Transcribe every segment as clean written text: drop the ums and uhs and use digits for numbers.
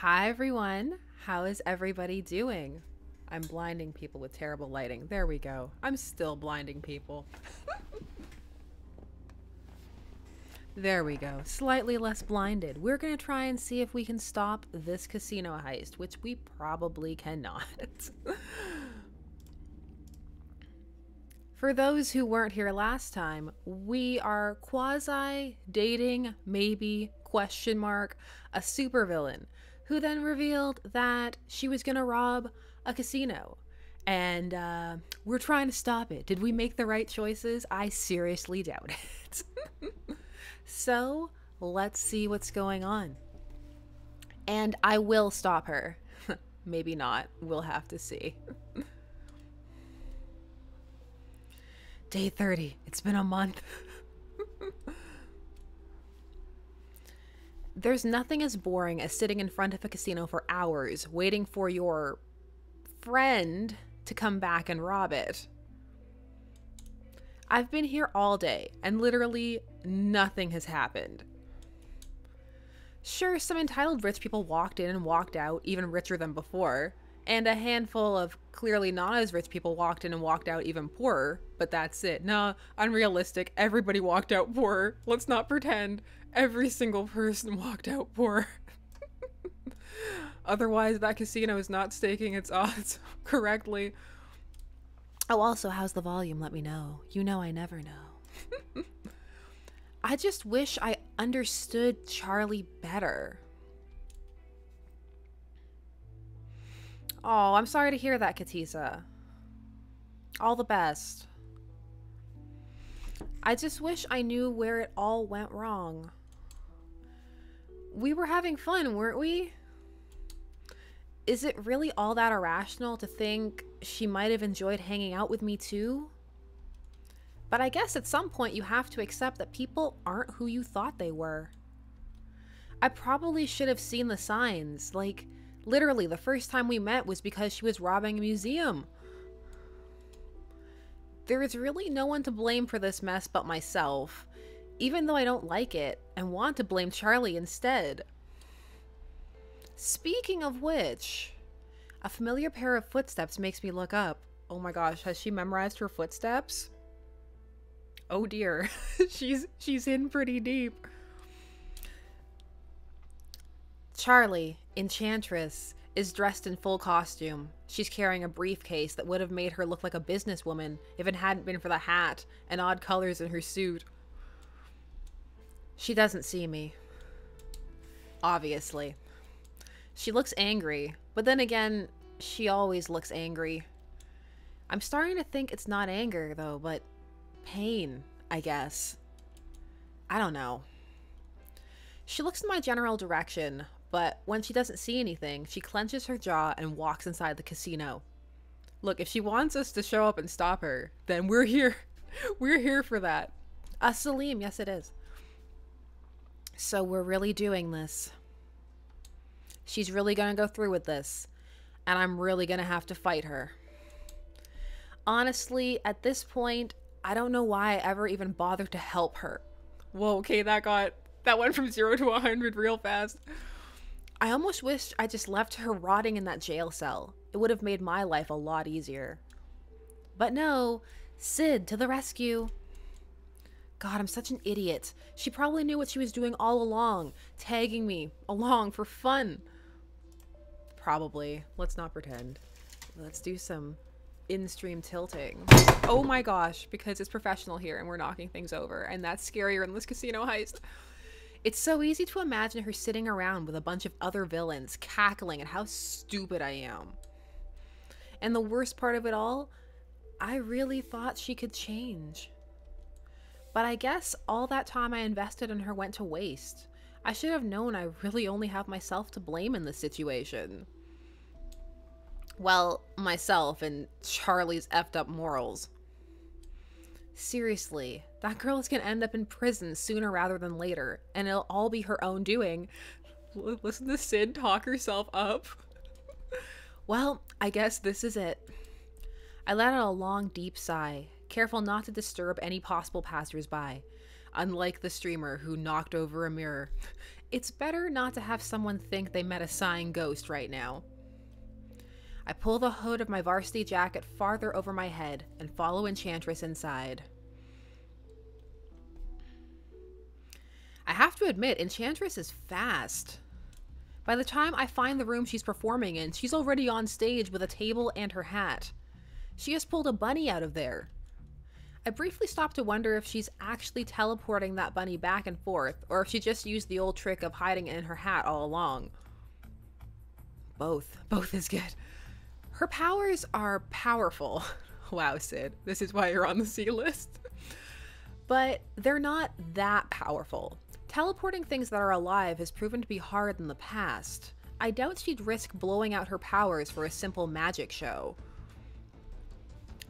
Hi everyone, how is everybody doing? I'm blinding people with terrible lighting. There we go. I'm still blinding people. There we go. Slightly less blinded. We're going to try and see if we can stop this casino heist, which we probably cannot. For those who weren't here last time, we are quasi-dating, maybe, question mark, a supervillain who then revealed that she was going to rob a casino. And we're trying to stop it. Did we make the right choices? I seriously doubt it. So, let's see what's going on. And I will stop her. Maybe not. We'll have to see. Day 30. It's been a month. There's nothing as boring as sitting in front of a casino for hours waiting for your friend to come back and rob it. I've been here all day and literally nothing has happened. Sure, some entitled rich people walked in and walked out, even richer than before, and a handful of clearly not as rich people walked in and walked out even poorer, but that's it. No, unrealistic. Everybody walked out poorer. Let's not pretend every single person walked out poor. Otherwise, that casino is not staking its odds correctly. Oh, also, how's the volume? Let me know. You know I never know. I just wish I understood Charlie better. Oh, I'm sorry to hear that, Katisa. All the best. I just wish I knew where it all went wrong. We were having fun, weren't we? Is it really all that irrational to think she might have enjoyed hanging out with me too? But I guess at some point you have to accept that people aren't who you thought they were. I probably should have seen the signs. Like, literally, the first time we met was because she was robbing a museum. There is really no one to blame for this mess but myself, even though I don't like it and want to blame Charlie instead. Speaking of which, a familiar pair of footsteps makes me look up. Oh my gosh, has she memorized her footsteps? Oh dear, she's in pretty deep. Charlie, Enchantress, is dressed in full costume. She's carrying a briefcase that would have made her look like a businesswoman if it hadn't been for the hat and odd colors in her suit. She doesn't see me. Obviously. She looks angry, but then again, she always looks angry. I'm starting to think it's not anger, though, but pain, I guess. I don't know. She looks in my general direction, but when she doesn't see anything, she clenches her jaw and walks inside the casino. Look, if she wants us to show up and stop her, then we're here. We're here for that. Salim, yes it is. So we're really doing this. She's really gonna go through with this, and I'm really gonna have to fight her. Honestly, at this point, I don't know why I ever even bothered to help her. Whoa, okay, that went from 0 to 100 real fast. I almost wished I just left her rotting in that jail cell. It would have made my life a lot easier. But no, Sid to the rescue. God, I'm such an idiot. She probably knew what she was doing all along, tagging me along for fun. Probably. Let's not pretend. Let's do some in-stream tilting. Oh my gosh, because it's professional here and we're knocking things over, and that's scarier in this casino heist. It's so easy to imagine her sitting around with a bunch of other villains, cackling at how stupid I am. And the worst part of it all, I really thought she could change. But I guess all that time I invested in her went to waste. I should have known I really only have myself to blame in this situation. Well, myself and Charlie's effed up morals. Seriously, that girl is gonna end up in prison sooner rather than later, and it'll all be her own doing. Listen to Sid talk herself up. Well, I guess this is it. I let out a long, deep sigh, careful not to disturb any possible passersby, unlike the streamer who knocked over a mirror. It's better not to have someone think they met a sighing ghost right now. I pull the hood of my varsity jacket farther over my head and follow Enchantress inside. I have to admit, Enchantress is fast. By the time I find the room she's performing in, she's already on stage with a table and her hat. She has pulled a bunny out of there. I briefly stop to wonder if she's actually teleporting that bunny back and forth, or if she just used the old trick of hiding it in her hat all along. Both is good. Her powers are powerful. Wow, Sid, this is why you're on the C list. But they're not that powerful. Teleporting things that are alive has proven to be hard in the past. I doubt she'd risk blowing out her powers for a simple magic show.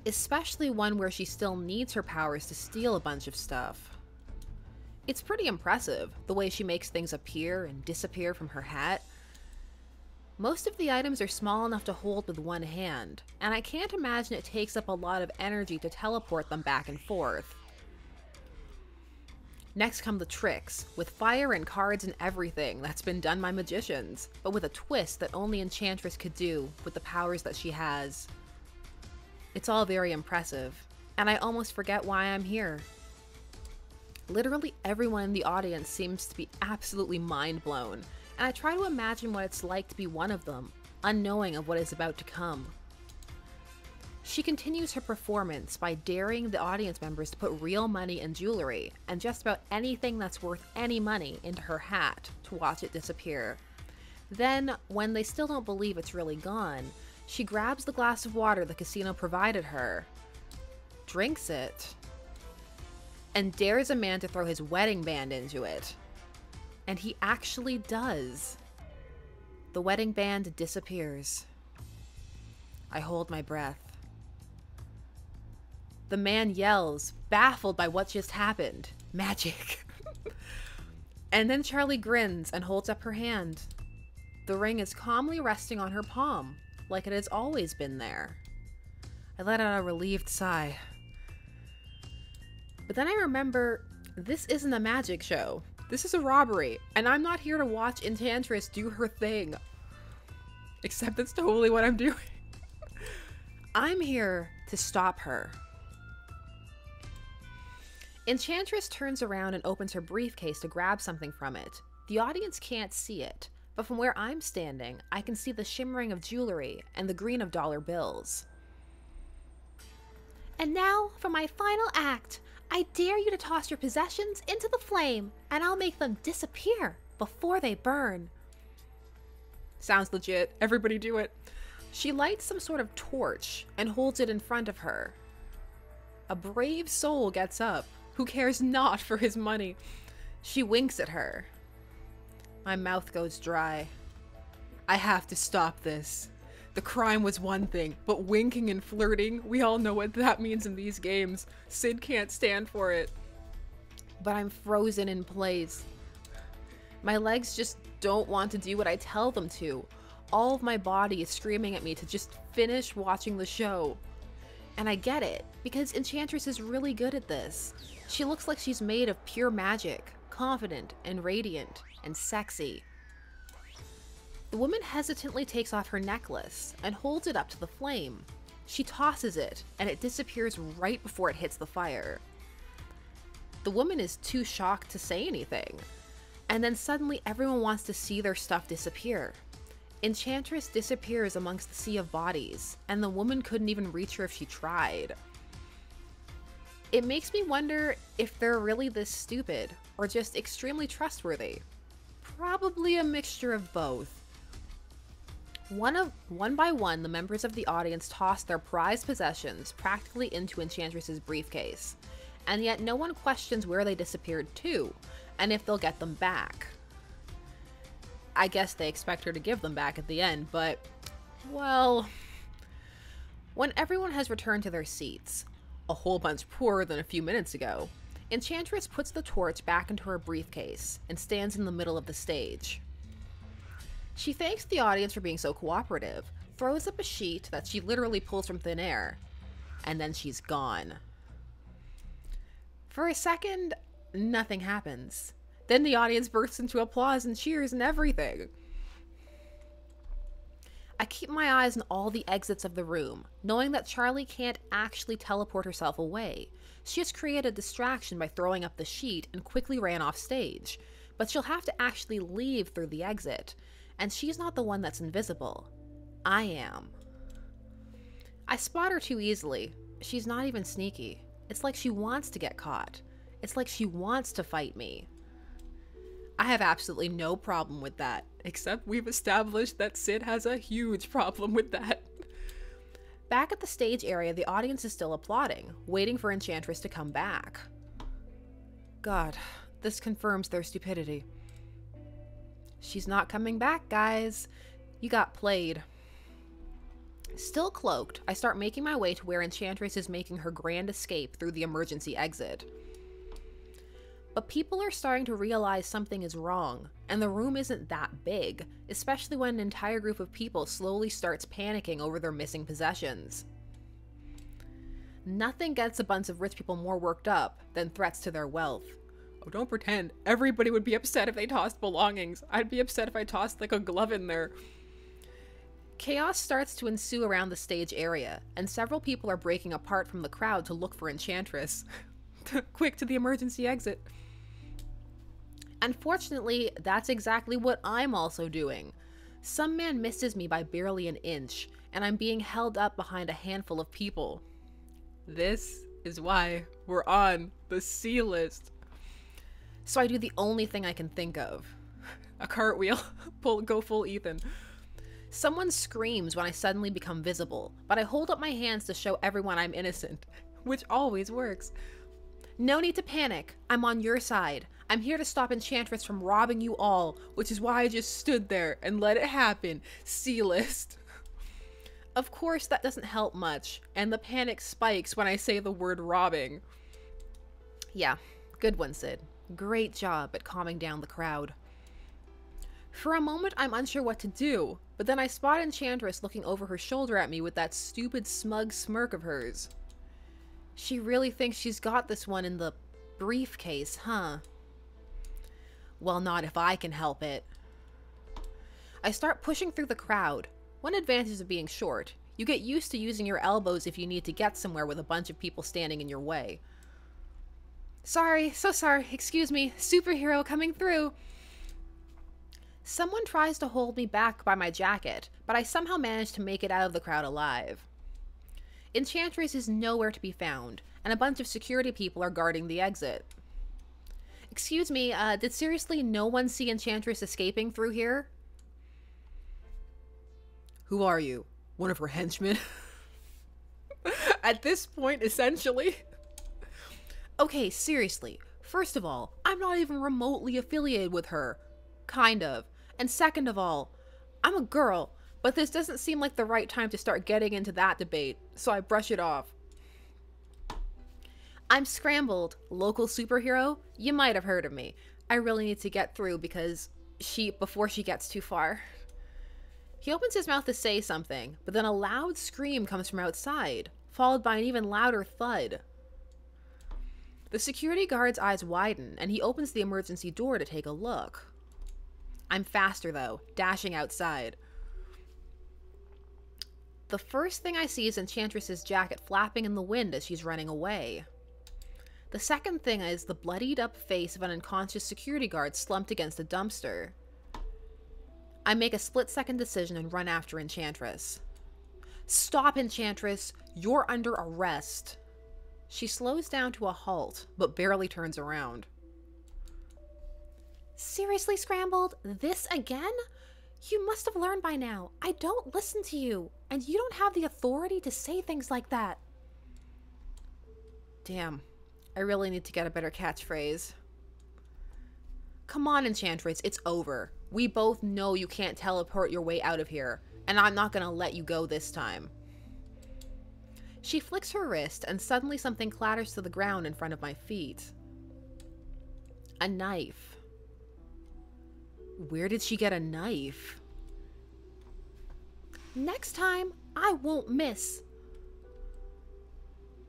Especially one where she still needs her powers to steal a bunch of stuff. It's pretty impressive, the way she makes things appear and disappear from her hat. Most of the items are small enough to hold with one hand, and I can't imagine it takes up a lot of energy to teleport them back and forth. Next come the tricks, with fire and cards and everything that's been done by magicians, but with a twist that only Enchantress could do with the powers that she has. It's all very impressive, and I almost forget why I'm here. Literally everyone in the audience seems to be absolutely mind blown, and I try to imagine what it's like to be one of them, unknowing of what is about to come. She continues her performance by daring the audience members to put real money and jewelry, and just about anything that's worth any money, into her hat to watch it disappear. Then, when they still don't believe it's really gone, she grabs the glass of water the casino provided her, drinks it, and dares a man to throw his wedding band into it. And he actually does. The wedding band disappears. I hold my breath. The man yells, baffled by what just happened. Magic. And then Charlie grins and holds up her hand. The ring is calmly resting on her palm, like it has always been there. I let out a relieved sigh. But then I remember, this isn't a magic show. This is a robbery, and I'm not here to watch Enchantress do her thing. Except that's totally what I'm doing. I'm here to stop her. Enchantress turns around and opens her briefcase to grab something from it. The audience can't see it, but from where I'm standing, I can see the shimmering of jewelry and the green of dollar bills. And now, for my final act, I dare you to toss your possessions into the flame, and I'll make them disappear before they burn. Sounds legit. Everybody do it. She lights some sort of torch and holds it in front of her. A brave soul gets up, who cares not for his money. She winks at her. My mouth goes dry. I have to stop this. The crime was one thing, but winking and flirting, we all know what that means in these games. Sid can't stand for it. But I'm frozen in place. My legs just don't want to do what I tell them to. All of my body is screaming at me to just finish watching the show. And I get it, because Enchantress is really good at this. She looks like she's made of pure magic, confident and radiant and sexy. The woman hesitantly takes off her necklace and holds it up to the flame. She tosses it, and it disappears right before it hits the fire. The woman is too shocked to say anything, and then suddenly everyone wants to see their stuff disappear. Enchantress disappears amongst the sea of bodies, and the woman couldn't even reach her if she tried. It makes me wonder if they're really this stupid, or just extremely trustworthy. Probably a mixture of both. One by one, the members of the audience toss their prized possessions practically into Enchantress's briefcase, and yet no one questions where they disappeared to, and if they'll get them back. I guess they expect her to give them back at the end, but, well... When everyone has returned to their seats, a whole bunch poorer than a few minutes ago, Enchantress puts the torch back into her briefcase and stands in the middle of the stage. She thanks the audience for being so cooperative, throws up a sheet that she literally pulls from thin air, and then she's gone. For a second, nothing happens. Then the audience bursts into applause and cheers and everything. I keep my eyes on all the exits of the room, knowing that Charlie can't actually teleport herself away. She just created a distraction by throwing up the sheet and quickly ran off stage. But she'll have to actually leave through the exit. And she's not the one that's invisible. I am. I spot her too easily. She's not even sneaky. It's like she wants to get caught. It's like she wants to fight me. I have absolutely no problem with that, except we've established that Sid has a huge problem with that. Back at the stage area, the audience is still applauding, waiting for Enchantress to come back. God, this confirms their stupidity. She's not coming back, guys. You got played. Still cloaked, I start making my way to where Enchantress is making her grand escape through the emergency exit. But people are starting to realize something is wrong, and the room isn't that big, especially when an entire group of people slowly starts panicking over their missing possessions. Nothing gets a bunch of rich people more worked up than threats to their wealth. Oh, don't pretend. Everybody would be upset if they tossed belongings. I'd be upset if I tossed like a glove in there. Chaos starts to ensue around the stage area, and several people are breaking apart from the crowd to look for Enchantress. Quick to the emergency exit. Unfortunately, that's exactly what I'm also doing. Some man misses me by barely an inch, and I'm being held up behind a handful of people. This is why we're on the C list. So I do the only thing I can think of. A cartwheel. Go full Ethan. Someone screams when I suddenly become visible, but I hold up my hands to show everyone I'm innocent, which always works. No need to panic. I'm on your side. I'm here to stop Enchantress from robbing you all, which is why I just stood there and let it happen. C-list. Of course, that doesn't help much, and the panic spikes when I say the word robbing. Yeah, good one, Sid. Great job at calming down the crowd. For a moment, I'm unsure what to do, but then I spot Enchantress looking over her shoulder at me with that stupid smug smirk of hers. She really thinks she's got this one in the briefcase, huh? Well, not if I can help it. I start pushing through the crowd. One advantage of being short, you get used to using your elbows if you need to get somewhere with a bunch of people standing in your way. Sorry, so sorry, excuse me, superhero coming through. Someone tries to hold me back by my jacket, but I somehow manage to make it out of the crowd alive. Enchantress is nowhere to be found, and a bunch of security people are guarding the exit. Excuse me, did seriously no one see Enchantress escaping through here? Who are you? One of her henchmen? At this point, essentially. Okay, seriously. First of all, I'm not even remotely affiliated with her. Kind of. And second of all, I'm a girl, but this doesn't seem like the right time to start getting into that debate, so I brush it off. I'm Scrambled, local superhero. You might have heard of me. I really need to get through before she gets too far. He opens his mouth to say something, but then a loud scream comes from outside, followed by an even louder thud. The security guard's eyes widen, and he opens the emergency door to take a look. I'm faster though, dashing outside. The first thing I see is Enchantress's jacket flapping in the wind as she's running away. The second thing is the bloodied up face of an unconscious security guard slumped against a dumpster. I make a split-second decision and run after Enchantress. Stop, Enchantress! You're under arrest! She slows down to a halt, but barely turns around. Seriously, Scrambled? This again? You must have learned by now. I don't listen to you, and you don't have the authority to say things like that. Damn. I really need to get a better catchphrase. Come on, Enchantress, it's over. We both know you can't teleport your way out of here, and I'm not gonna let you go this time. She flicks her wrist, and suddenly something clatters to the ground in front of my feet. A knife. Where did she get a knife? Next time, I won't miss.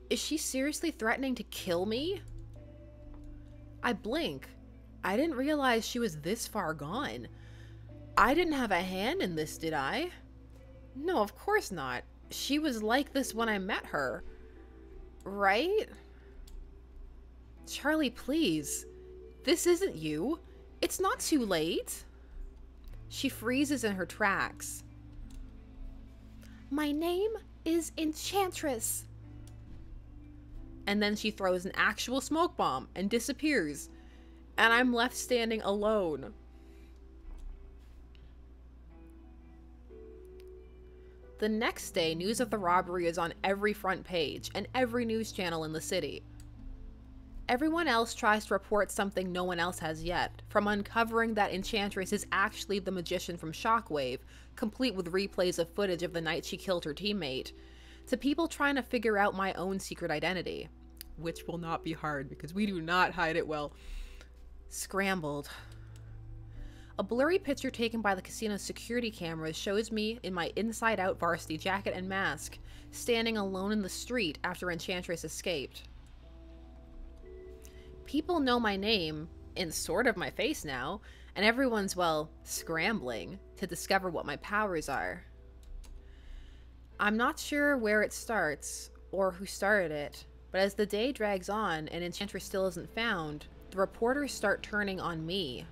Is she seriously threatening to kill me? I blink, I didn't realize she was this far gone. I didn't have a hand in this, did I? No, of course not. She was like this when I met her. Right? Charlie, please. This isn't you. It's not too late. She freezes in her tracks. My name is Enchantress. And then she throws an actual smoke bomb and disappears. And I'm left standing alone. The next day, news of the robbery is on every front page and every news channel in the city. Everyone else tries to report something no one else has yet, from uncovering that Enchantress is actually the magician from Shockwave, complete with replays of footage of the night she killed her teammate, to people trying to figure out my own secret identity. Which will not be hard, because we do not hide it well. Scrambled. A blurry picture taken by the casino's security cameras shows me in my inside-out varsity jacket and mask, standing alone in the street after Enchantress escaped. People know my name, and sort of my face now, and everyone's, well, scrambling to discover what my powers are. I'm not sure where it starts, or who started it, but as the day drags on and Enchantress still isn't found, the reporters start turning on me.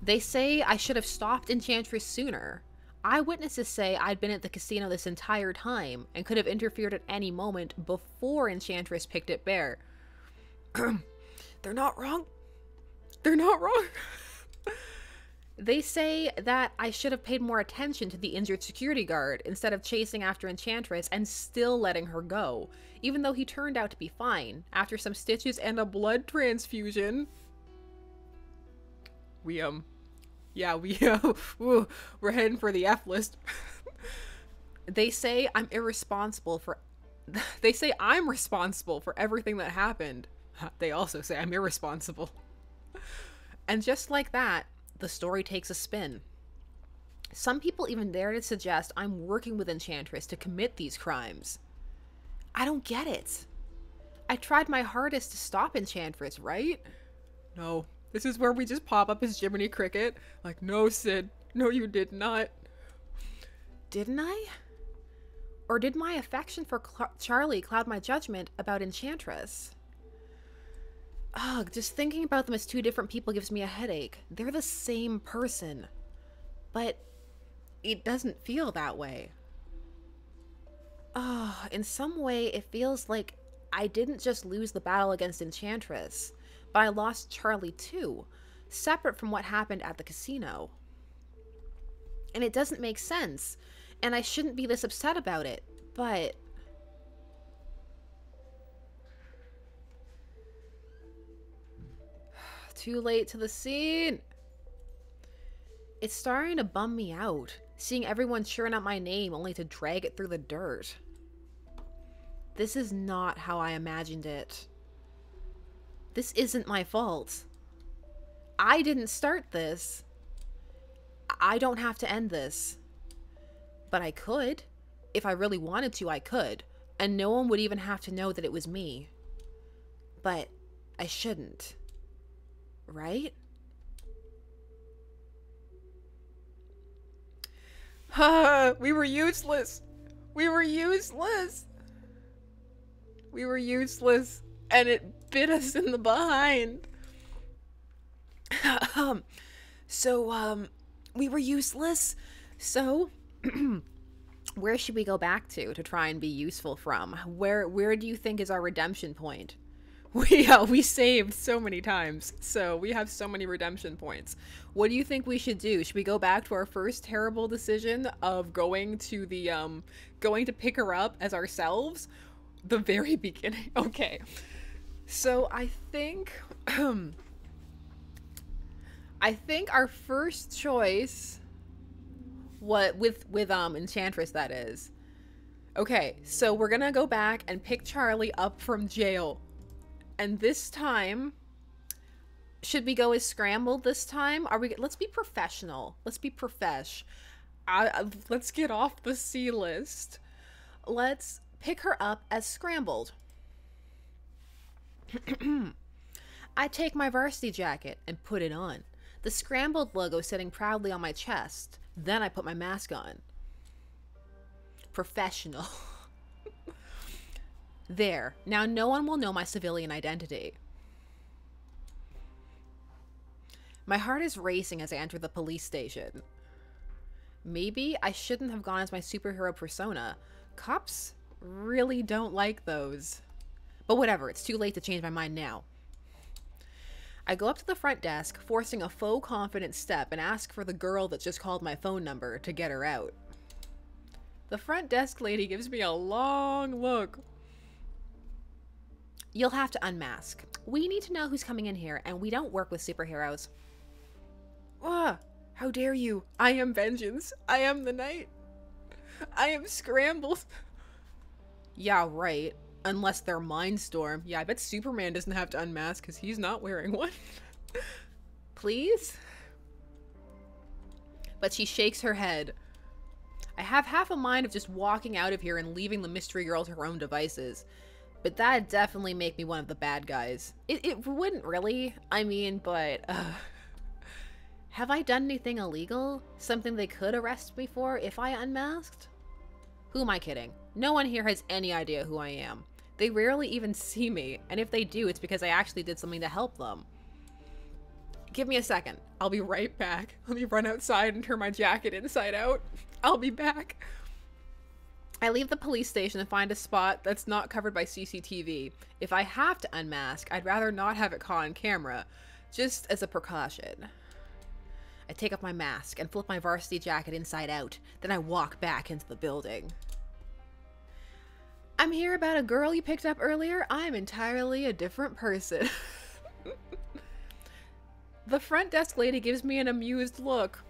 They say I should have stopped Enchantress sooner. Eyewitnesses say I'd been at the casino this entire time and could have interfered at any moment before Enchantress picked it bare. They're not wrong. They're not wrong. They say that I should have paid more attention to the injured security guard instead of chasing after Enchantress and still letting her go, even though he turned out to be fine after some stitches and a blood transfusion. We're heading for the F list. They say I'm responsible for everything that happened. They also say I'm irresponsible. And just like that, the story takes a spin. Some people even dare to suggest I'm working with Enchantress to commit these crimes. I don't get it. I tried my hardest to stop Enchantress, right? No. This is where we just pop up as Jiminy Cricket. Like, no, Sid. No, you did not. Didn't I? Or did my affection for Charlie cloud my judgment about Enchantress? Ugh, just thinking about them as two different people gives me a headache. They're the same person. But it doesn't feel that way. In some way, it feels like I didn't just lose the battle against Enchantress, but I lost Charlie too, separate from what happened at the casino. And it doesn't make sense, and I shouldn't be this upset about it, but... Too late to the scene! It's starting to bum me out, seeing everyone cheering out my name only to drag it through the dirt. This is not how I imagined it. This isn't my fault. I didn't start this. I don't have to end this. But I could. If I really wanted to, I could. And no one would even have to know that it was me. But I shouldn't. Right? We were useless. We were useless. We were useless. And it bit us in the behind. We were useless. So, where should we go back to try and be useful from? Where do you think is our redemption point? We saved so many times, so we have so many redemption points. What do you think we should do? Should we go back to our first terrible decision of going to pick her up as ourselves? The very beginning. Okay. So I think our first choice, with Enchantress, that is. Okay, so we're gonna go back and pick Charlie up from jail. And this time, should we go as Scrambled this time? Let's be professional. Let's be profesh. Let's get off the C list. Let's pick her up as Scrambled. I take my varsity jacket and put it on, the Scrambled logo sitting proudly on my chest. Then I put my mask on. Professional. There. Now no one will know my civilian identity. My heart is racing as I enter the police station. Maybe I shouldn't have gone as my superhero persona. Cops really don't like those. But whatever, it's too late to change my mind now. I go up to the front desk, forcing a faux confident step, and ask for the girl that just called my phone number to get her out. The front desk lady gives me a long look. You'll have to unmask. We need to know who's coming in here, and we don't work with superheroes. Ah, how dare you? I am vengeance. I am the night. I am Scrambled. Yeah, right. Unless they're Mindstorm. Yeah, I bet Superman doesn't have to unmask because he's not wearing one. Please? But she shakes her head. I have half a mind of just walking out of here and leaving the mystery girl to her own devices. But that'd definitely make me one of the bad guys. It wouldn't really. I mean, but... have I done anything illegal? Something they could arrest me for if I unmasked? Who am I kidding? No one here has any idea who I am. They rarely even see me, and if they do, it's because I actually did something to help them. Give me a second. I'll be right back. Let me run outside and turn my jacket inside out. I'll be back. I leave the police station and find a spot that's not covered by CCTV. If I have to unmask, I'd rather not have it caught on camera, just as a precaution. I take off my mask and flip my varsity jacket inside out. Then I walk back into the building. I'm here about a girl you picked up earlier. I'm entirely a different person. The front desk lady gives me an amused look,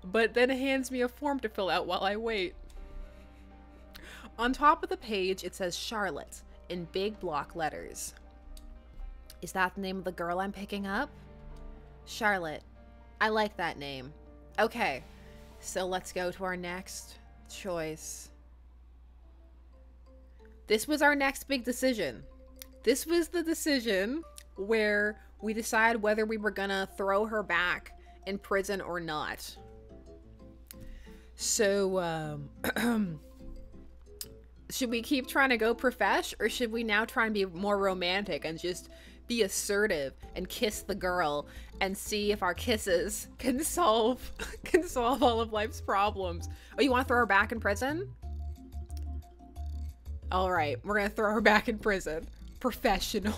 but then hands me a form to fill out while I wait. On top of the page, it says Charlotte in big block letters. Is that the name of the girl I'm picking up? Charlotte. I like that name. Okay, so let's go to our next choice. This was our next big decision. This was the decision where we decide whether we were gonna throw her back in prison or not. So, should we keep trying to go profesh, or should we now try and be more romantic and just be assertive and kiss the girl and see if our kisses can solve all of life's problems? Oh, you want to throw her back in prison? All right, we're gonna throw her back in prison. Professional.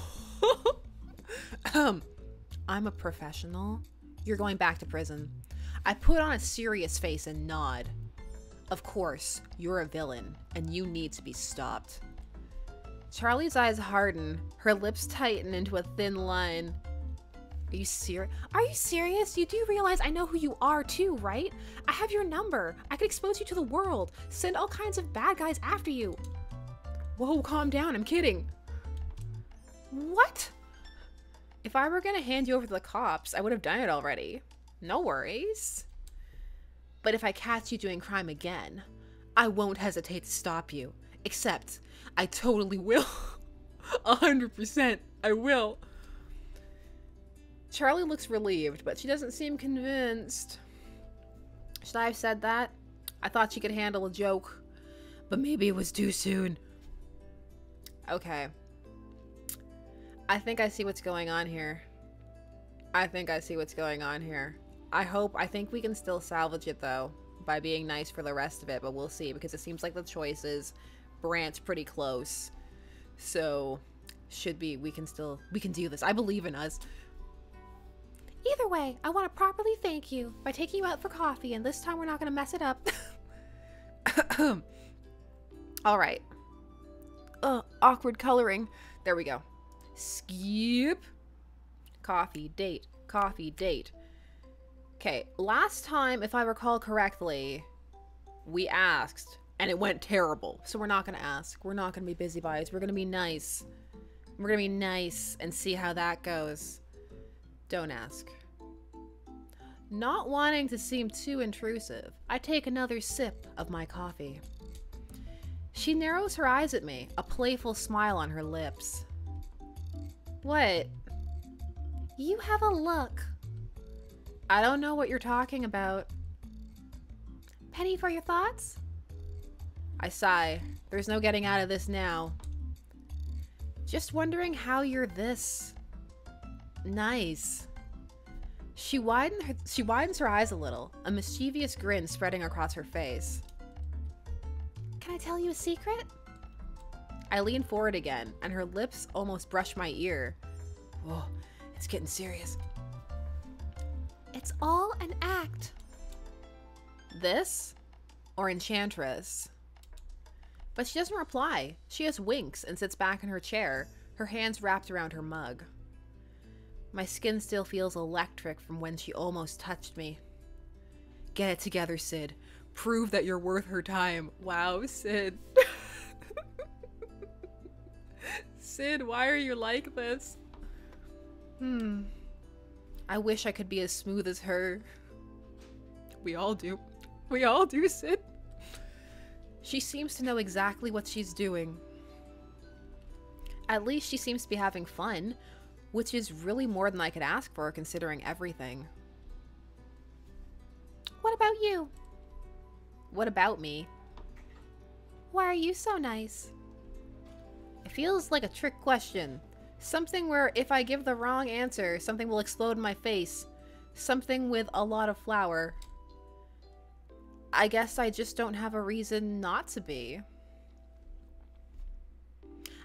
I'm a professional. You're going back to prison. I put on a serious face and nod. Of course, you're a villain, and you need to be stopped. Charlie's eyes harden. Her lips tighten into a thin line. Are you serious? Are you serious? You do realize I know who you are too, right? I have your number. I could expose you to the world. Send all kinds of bad guys after you. Whoa, calm down. I'm kidding. What? If I were gonna hand you over to the cops, I would have done it already. No worries. But if I catch you doing crime again, I won't hesitate to stop you. Except, I totally will. 100%, I will. Charlie looks relieved, but she doesn't seem convinced. Should I have said that? I thought she could handle a joke, but maybe it was too soon. Okay. I think I see what's going on here. I think I see what's going on here. I think we can still salvage it though by being nice for the rest of it, but we'll see, because it seems like the choices branch pretty close. So we can do this. I believe in us. Either way, I want to properly thank you by taking you out for coffee, and this time we're not going to mess it up. All right. Awkward coloring. There we go. Skip. Coffee date. Coffee date. Okay, last time, if I recall correctly, we asked, and it went terrible. So we're not going to ask. We're not going to be busybodies. We're going to be nice. We're going to be nice and see how that goes. Don't ask. Not wanting to seem too intrusive, I take another sip of my coffee. She narrows her eyes at me, a playful smile on her lips. What? You have a look. I don't know what you're talking about. Penny for your thoughts? I sigh. There's no getting out of this now. Just wondering how you're this nice. She widens her eyes a little, a mischievous grin spreading across her face. Can I tell you a secret? I lean forward again, and her lips almost brush my ear. Whoa, it's getting serious. It's all an act. This? Or Enchantress? But she doesn't reply. She just winks and sits back in her chair, her hands wrapped around her mug. My skin still feels electric from when she almost touched me. Get it together, Sid. Prove that you're worth her time. Wow, Sid. Sid, why are you like this? I wish I could be as smooth as her. We all do. We all do, Sid. She seems to know exactly what she's doing. At least she seems to be having fun, which is really more than I could ask for considering everything. What about you? What about me? Why are you so nice? It feels like a trick question. Something where if I give the wrong answer, something will explode in my face. Something with a lot of flour. I guess I just don't have a reason not to be.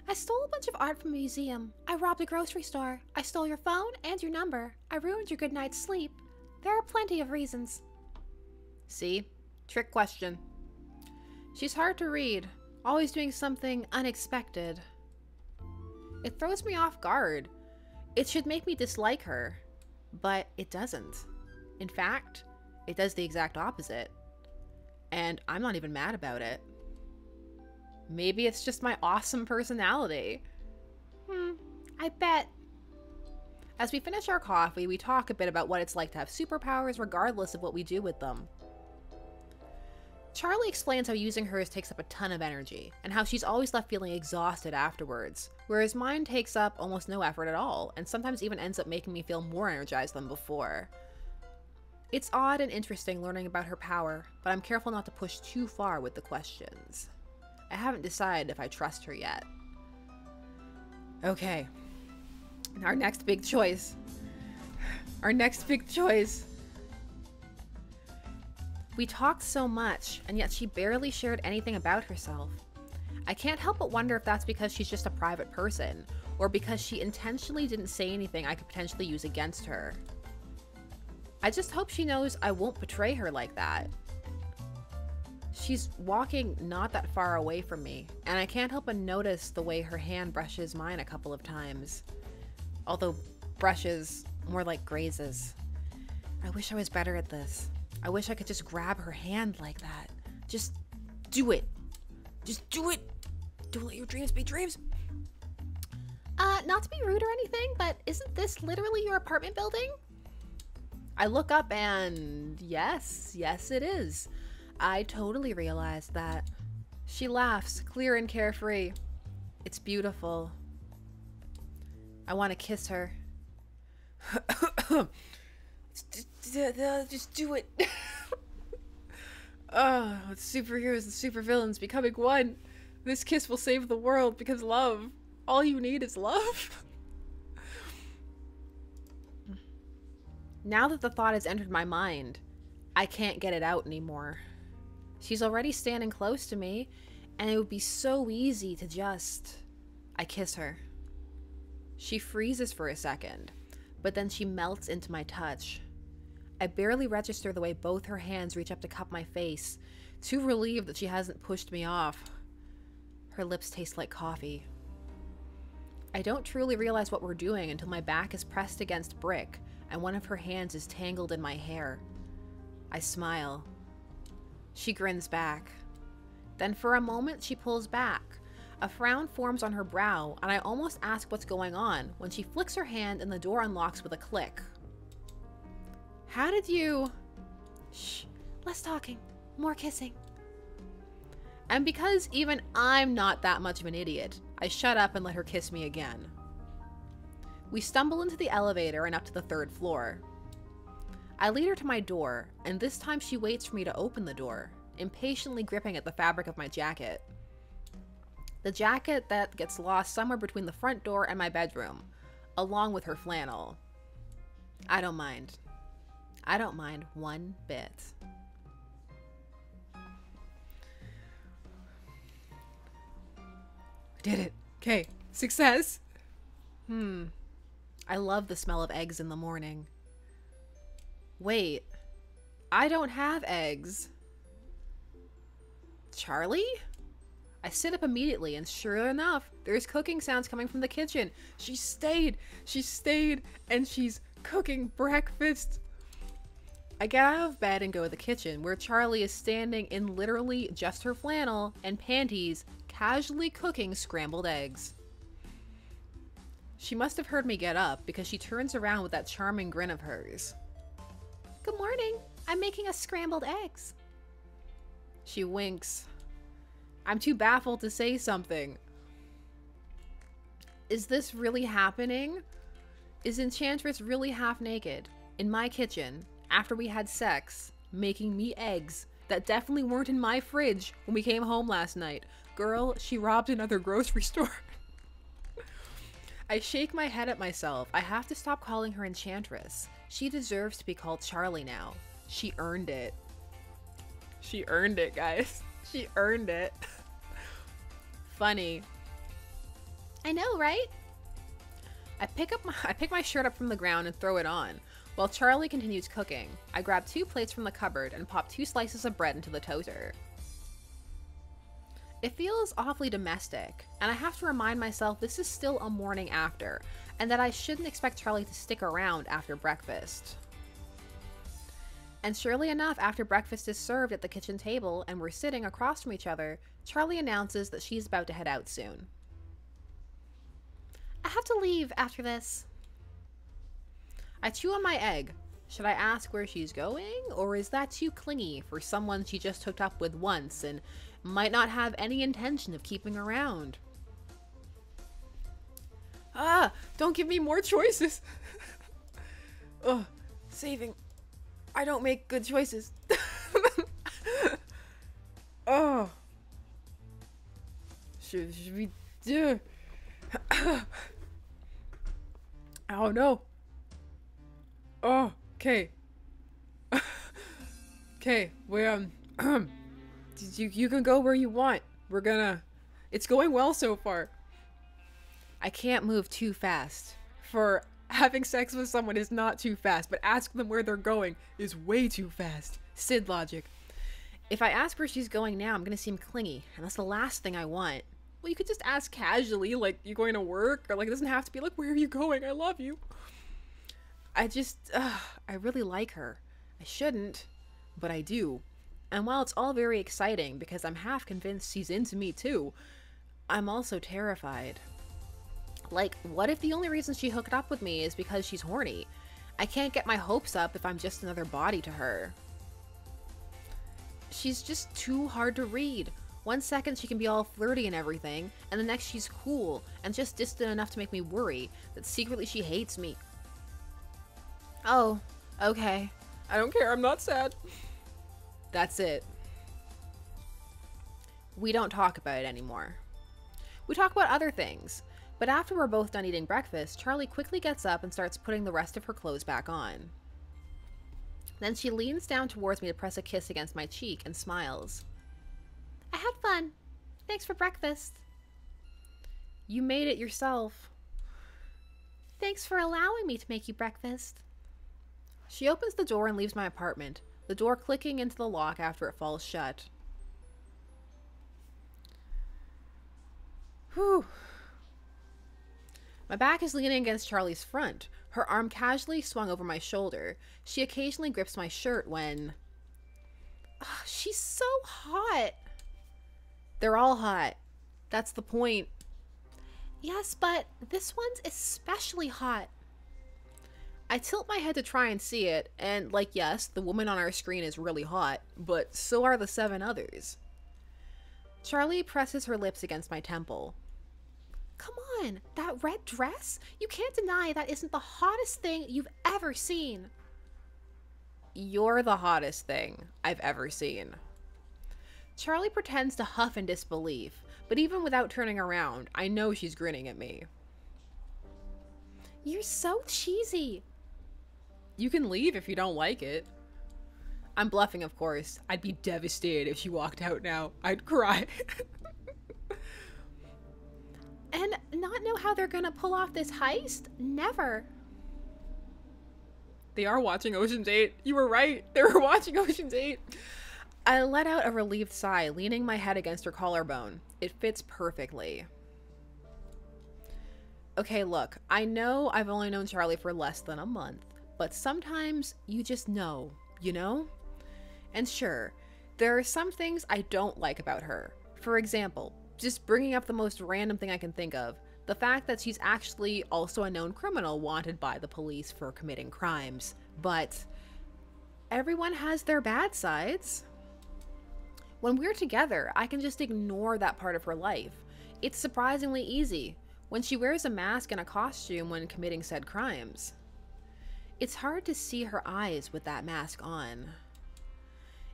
I stole a bunch of art from a museum. I robbed a grocery store. I stole your phone and your number. I ruined your good night's sleep. There are plenty of reasons. See? Trick question. She's hard to read. Always doing something unexpected. It throws me off guard. It should make me dislike her. But it doesn't. In fact, it does the exact opposite. And I'm not even mad about it. Maybe it's just my awesome personality. I bet. As we finish our coffee, we talk a bit about what it's like to have superpowers regardless of what we do with them. Charlie explains how using hers takes up a ton of energy, and how she's always left feeling exhausted afterwards, whereas mine takes up almost no effort at all, and sometimes even ends up making me feel more energized than before. It's odd and interesting learning about her power, but I'm careful not to push too far with the questions. I haven't decided if I trust her yet. Okay. Our next big choice. Our next big choice. We talked so much, and yet she barely shared anything about herself. I can't help but wonder if that's because she's just a private person, or because she intentionally didn't say anything I could potentially use against her. I just hope she knows I won't betray her like that. She's walking not that far away from me, and I can't help but notice the way her hand brushes mine a couple of times. Although brushes, more like grazes. I wish I was better at this. I wish I could just grab her hand like that. Just do it. Just do it. Don't let your dreams be dreams. Not to be rude or anything, but isn't this literally your apartment building? I look up and yes it is. I totally realized that. She laughs, clear and carefree. It's beautiful. I want to kiss her. Just do it. Oh, superheroes and supervillains becoming one. This kiss will save the world because love. All you need is love. Now that the thought has entered my mind, I can't get it out anymore. She's already standing close to me, and it would be so easy to just... I kiss her. She freezes for a second, but then she melts into my touch. I barely register the way both her hands reach up to cup my face, too relieved that she hasn't pushed me off. Her lips taste like coffee. I don't truly realize what we're doing until my back is pressed against brick, and one of her hands is tangled in my hair. I smile. She grins back. Then for a moment she pulls back. A frown forms on her brow, and I almost ask what's going on when she flicks her hand and the door unlocks with a click. How did you... Shh, less talking, more kissing. And because even I'm not that much of an idiot, I shut up and let her kiss me again. We stumble into the elevator and up to the 3rd floor. I lead her to my door, and this time she waits for me to open the door, impatiently gripping at the fabric of my jacket. The jacket that gets lost somewhere between the front door and my bedroom, along with her flannel. I don't mind. I don't mind one bit. Did it. Okay. Success. I love the smell of eggs in the morning. Wait. I don't have eggs. Charlie? I sit up immediately, and sure enough, there's cooking sounds coming from the kitchen. She stayed, and she's cooking breakfast. I get out of bed and go to the kitchen, where Charlie is standing in literally just her flannel and panties, casually cooking scrambled eggs. She must have heard me get up, because she turns around with that charming grin of hers. Good morning. I'm making us scrambled eggs. She winks. I'm too baffled to say something. Is this really happening? Is Enchantress really half naked in my kitchen after we had sex, making me eggs that definitely weren't in my fridge when we came home last night? Girl, she robbed another grocery store. I shake my head at myself. I have to stop calling her Enchantress. She deserves to be called Charlie now. She earned it. She earned it, guys. She earned it. Funny. I know, right? I pick my shirt up from the ground and throw it on. While Charlie continues cooking, I grab 2 plates from the cupboard and pop 2 slices of bread into the toaster. It feels awfully domestic, and I have to remind myself this is still a morning after, and that I shouldn't expect Charlie to stick around after breakfast. And surely enough, after breakfast is served at the kitchen table and we're sitting across from each other, Charlie announces that she's about to head out soon. I have to leave after this. I chew on my egg. Should I ask where she's going, or is that too clingy for someone she just hooked up with once and might not have any intention of keeping around? Ah, don't give me more choices. Ugh, saving. I don't make good choices. Oh. Should we do? Oh no. Oh, okay. Okay, we you can go where you want. It's going well so far. I can't move too fast. For having sex with someone is not too fast, but ask them where they're going is way too fast. Sid logic. If I ask where she's going now, I'm gonna seem clingy, and that's the last thing I want. Well, you could just ask casually, like, you going to work? Or, like, it doesn't have to be like, where are you going? I love you. I really like her. I shouldn't, but I do. And while it's all very exciting, because I'm half convinced she's into me too, I'm also terrified. Like, what if the only reason she hooked up with me is because she's horny? I can't get my hopes up if I'm just another body to her. She's just too hard to read. One second she can be all flirty and everything, and the next she's cool, and just distant enough to make me worry that secretly she hates me. Oh, okay. I don't care, I'm not sad. That's it. We don't talk about it anymore. We talk about other things, but after we're both done eating breakfast, Charlie quickly gets up and starts putting the rest of her clothes back on. Then she leans down towards me to press a kiss against my cheek and smiles. I had fun. Thanks for breakfast. You made it yourself. Thanks for allowing me to make you breakfast. She opens the door and leaves my apartment, the door clicking into the lock after it falls shut. Whew. My back is leaning against Charlie's front, her arm casually swung over my shoulder. She occasionally grips my shirt when... Oh, she's so hot. They're all hot. That's the point. Yes, but this one's especially hot. I tilt my head to try and see it, and, like, yes, the woman on our screen is really hot, but so are the 7 others. Charlie presses her lips against my temple. Come on, that red dress? You can't deny that isn't the hottest thing you've ever seen. You're the hottest thing I've ever seen. Charlie pretends to huff in disbelief, but even without turning around, I know she's grinning at me. You're so cheesy. You can leave if you don't like it. I'm bluffing, of course. I'd be devastated if she walked out now. I'd cry. And not know how they're gonna pull off this heist? Never. They are watching Ocean's 8. You were right. They were watching Ocean's 8. I let out a relieved sigh, leaning my head against her collarbone. It fits perfectly. Okay, look, I know I've only known Charlie for less than a month, but sometimes you just know, you know? And sure, there are some things I don't like about her. For example, just bringing up the most random thing I can think of, the fact that she's actually also a known criminal wanted by the police for committing crimes. But everyone has their bad sides. When we're together, I can just ignore that part of her life. It's surprisingly easy when she wears a mask and a costume when committing said crimes. It's hard to see her eyes with that mask on.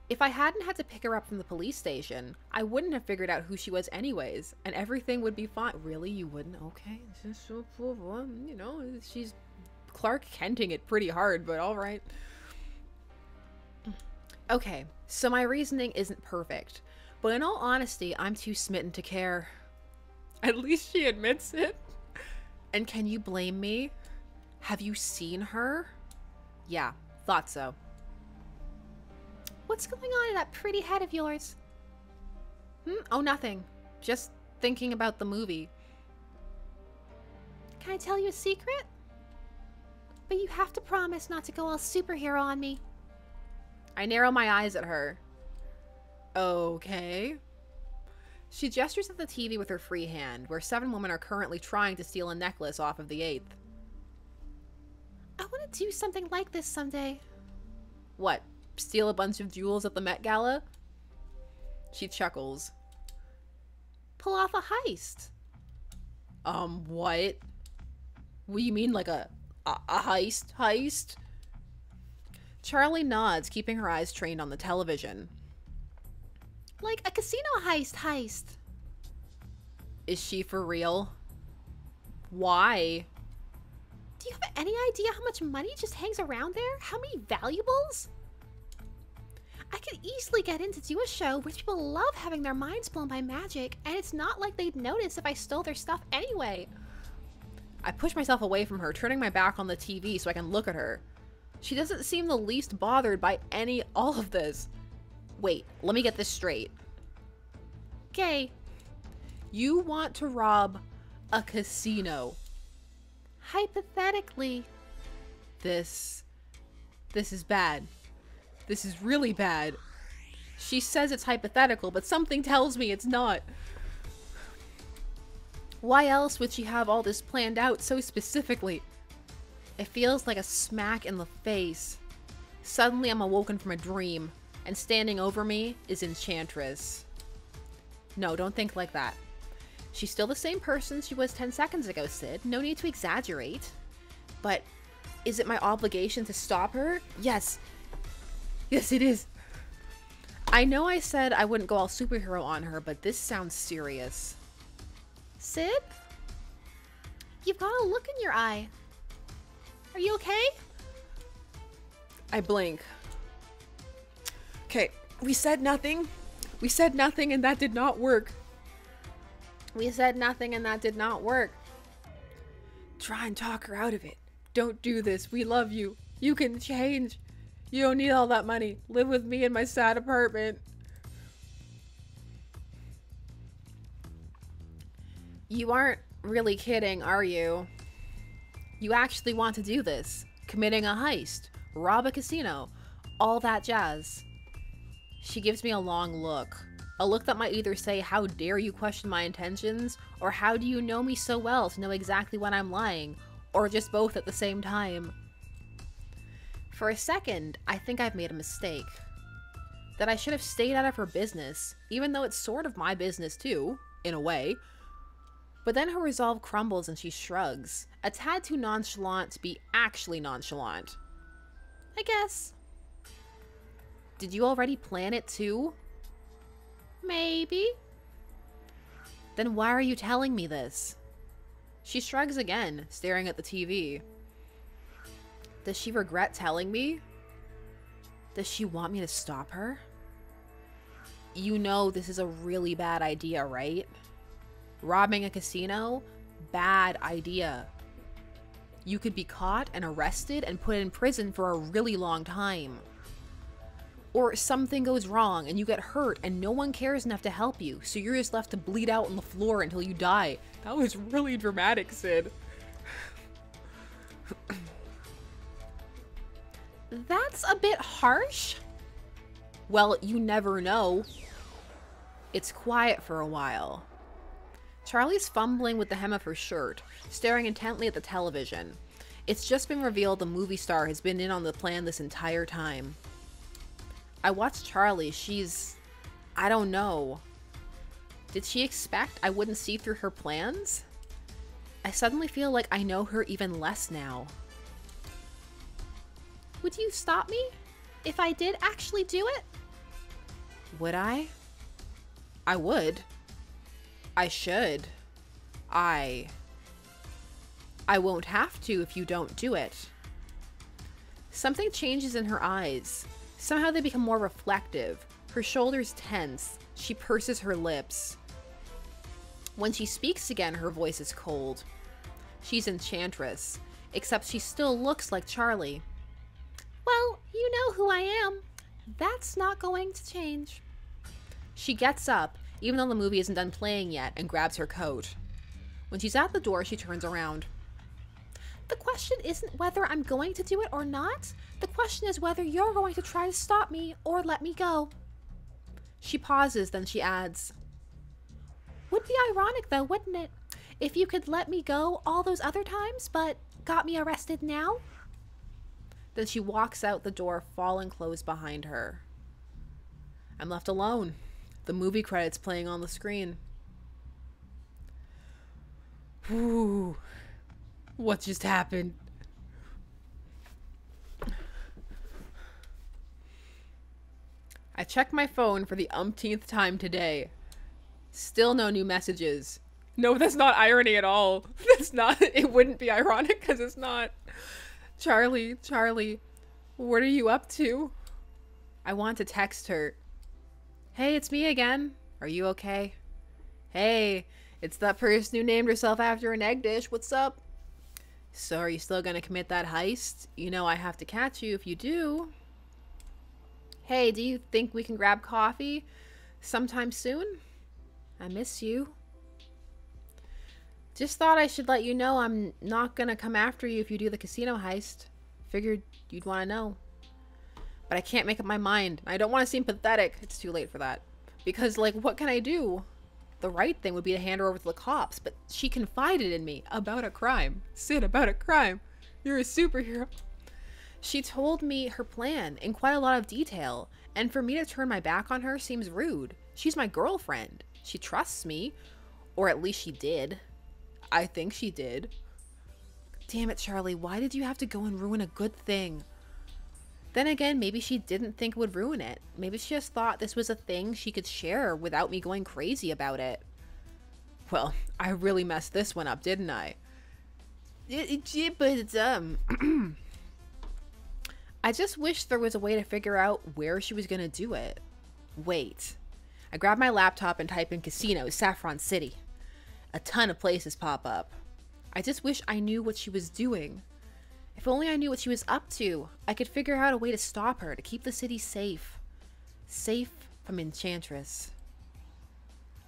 If I hadn't had to pick her up from the police station, I wouldn't have figured out who she was anyways, and everything would be fine. Really? You wouldn't? Okay. You know, she's Clark Kenting it pretty hard, but alright. Okay, so my reasoning isn't perfect, but in all honesty, I'm too smitten to care. At least she admits it. And can you blame me? Have you seen her? Yeah, thought so. What's going on in that pretty head of yours? Oh, nothing. Just thinking about the movie. Can I tell you a secret? But you have to promise not to go all superhero on me. I narrow my eyes at her. Okay. She gestures at the TV with her free hand, where 7 women are currently trying to steal a necklace off of the 8th. I want to do something like this someday. What? Steal a bunch of jewels at the Met Gala? She chuckles. Pull off a heist. What? What do you mean, like a heist? Heist? Charlie nods, keeping her eyes trained on the television. Like a casino heist. Is she for real? Why? Do you have any idea how much money just hangs around there? How many valuables? I could easily get in to do a show where people love having their minds blown by magic, and it's not like they'd notice if I stole their stuff anyway. I push myself away from her, turning my back on the TV so I can look at her. She doesn't seem the least bothered by all of this. Wait, let me get this straight. Gay. You want to rob a casino? Hypothetically. This is bad. This is really bad. She says it's hypothetical, but something tells me it's not. Why else would she have all this planned out so specifically? It feels like a smack in the face. Suddenly I'm awoken from a dream, and standing over me is Enchantress. No, don't think like that. She's still the same person she was 10 seconds ago, Sid. No need to exaggerate. But is it my obligation to stop her? Yes. Yes, it is. I know I said I wouldn't go all superhero on her, but this sounds serious. Sid? You've got a look in your eye. Are you okay? I blink. Okay, we said nothing. We said nothing and that did not work. We said nothing and that did not work. Try and talk her out of it. Don't do this. We love you. You can change. You don't need all that money. Live with me in my sad apartment. You aren't really kidding, are you? You actually want to do this? Committing a heist, rob a casino, all that jazz. She gives me a long look. A look that might either say, how dare you question my intentions, or how do you know me so well to know exactly when I'm lying, or just both at the same time. For a second, I think I've made a mistake. That I should have stayed out of her business, even though it's sort of my business too, in a way. But then her resolve crumbles and she shrugs, a tad too nonchalant to be actually nonchalant. I guess. Did you already plan it too? Maybe. Then why are you telling me this? She shrugs again, staring at the TV. Does she regret telling me? Does she want me to stop her? You know this is a really bad idea, right? Robbing a casino? Bad idea. You could be caught and arrested and put in prison for a really long time. Or something goes wrong and you get hurt and no one cares enough to help you, so you're just left to bleed out on the floor until you die. That was really dramatic, Sid. That's a bit harsh. Well, you never know. It's quiet for a while. Charlie's fumbling with the hem of her shirt, staring intently at the television. It's just been revealed the movie star has been in on the plan this entire time. I watched Charlie. I don't know. Did she expect I wouldn't see through her plans? I suddenly feel like I know her even less now. Would you stop me if I did actually do it? Would I? I would. I should. I won't have to if you don't do it. Something changes in her eyes. Somehow they become more reflective. Her shoulders tense. She purses her lips. When she speaks again, her voice is cold. She's Enchantress, except she still looks like Charlie. Well, you know who I am. That's not going to change. She gets up, even though the movie isn't done playing yet, and grabs her coat. When she's at the door, she turns around. The question isn't whether I'm going to do it or not. The question is whether you're going to try to stop me or let me go. She pauses, then she adds, Would be ironic though, wouldn't it? If you could let me go all those other times, but got me arrested now? Then she walks out the door, falling closed behind her. I'm left alone. The movie credits playing on the screen. Whew. What just happened? I checked my phone for the umpteenth time today. Still no new messages. No, that's not irony at all. That's not, it wouldn't be ironic because it's not. Charlie, what are you up to? I want to text her. Hey, it's me again. Are you okay? Hey, it's that person who named herself after an egg dish. What's up? So are you still gonna commit that heist? You know I have to catch you if you do. Hey, do you think we can grab coffee sometime soon? I miss you. Just thought I should let you know I'm not gonna come after you if you do the casino heist. Figured you'd want to know. But I can't make up my mind. I don't want to seem pathetic. It's too late for that. Because, like, what can I do? The right thing would be to hand her over to the cops, but she confided in me about a crime. Sid, about a crime. You're a superhero. She told me her plan in quite a lot of detail, and for me to turn my back on her seems rude. She's my girlfriend. She trusts me, or at least she did. I think she did. Damn it, Charlie, why did you have to go and ruin a good thing? Then again, maybe she didn't think it would ruin it. Maybe she just thought this was a thing she could share without me going crazy about it. Well, I really messed this one up, didn't I? I just wish there was a way to figure out where she was gonna do it. Wait. I grab my laptop and type in casino, Saffron City. A ton of places pop up. I just wish I knew what she was doing. If only I knew what she was up to, I could figure out a way to stop her, to keep the city safe. Safe from Enchantress.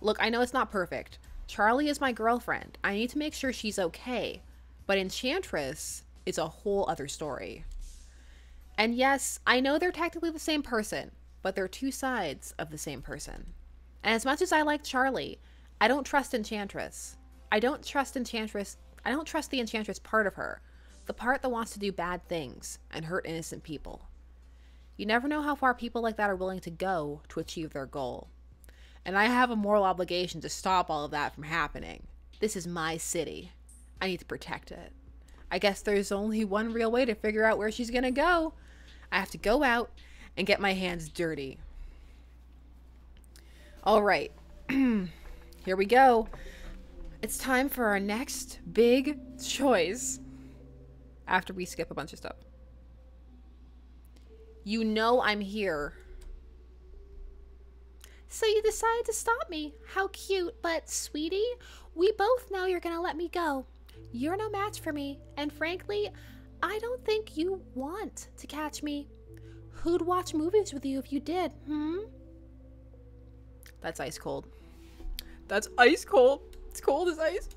Look, I know it's not perfect. Charlie is my girlfriend. I need to make sure she's okay. But Enchantress is a whole other story. And yes, I know they're technically the same person, but they're two sides of the same person. And as much as I like Charlie, I don't trust Enchantress. I don't trust the Enchantress part of her. The part that wants to do bad things and hurt innocent people. You never know how far people like that are willing to go to achieve their goal. And I have a moral obligation to stop all of that from happening. This is my city. I need to protect it. I guess there's only one real way to figure out where she's gonna go. I have to go out and get my hands dirty. All right. Here we go. It's time for our next big choice. After we skip a bunch of stuff. You know I'm here. So you decided to stop me. How cute, but sweetie, we both know you're gonna let me go. You're no match for me, and frankly, I don't think you want to catch me. Who'd watch movies with you if you did, That's ice cold. That's ice cold. It's cold as ice.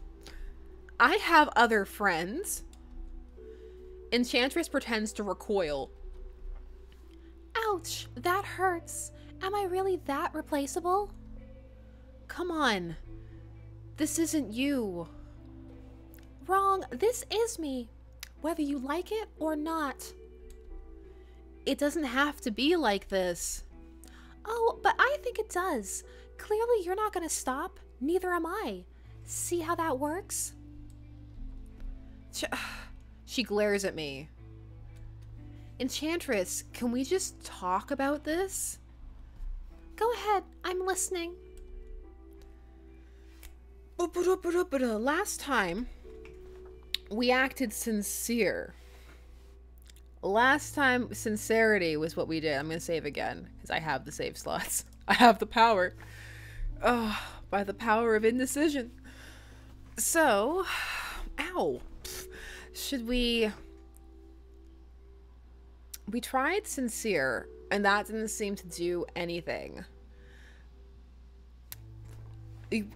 I have other friends. Enchantress pretends to recoil. Ouch, that hurts. Am I really that replaceable? Come on. This isn't you. Wrong, this is me. Whether you like it or not. It doesn't have to be like this. Oh, but I think it does. Clearly you're not gonna stop. Neither am I. See how that works? She glares at me. Enchantress, can we just talk about this? Go ahead, I'm listening. Last time, we acted sincere. Last time, sincerity was what we did. I'm going to save again, because I have the save slots. I have the power. By the power of indecision. So, ow. Should we... We tried sincere, and that didn't seem to do anything.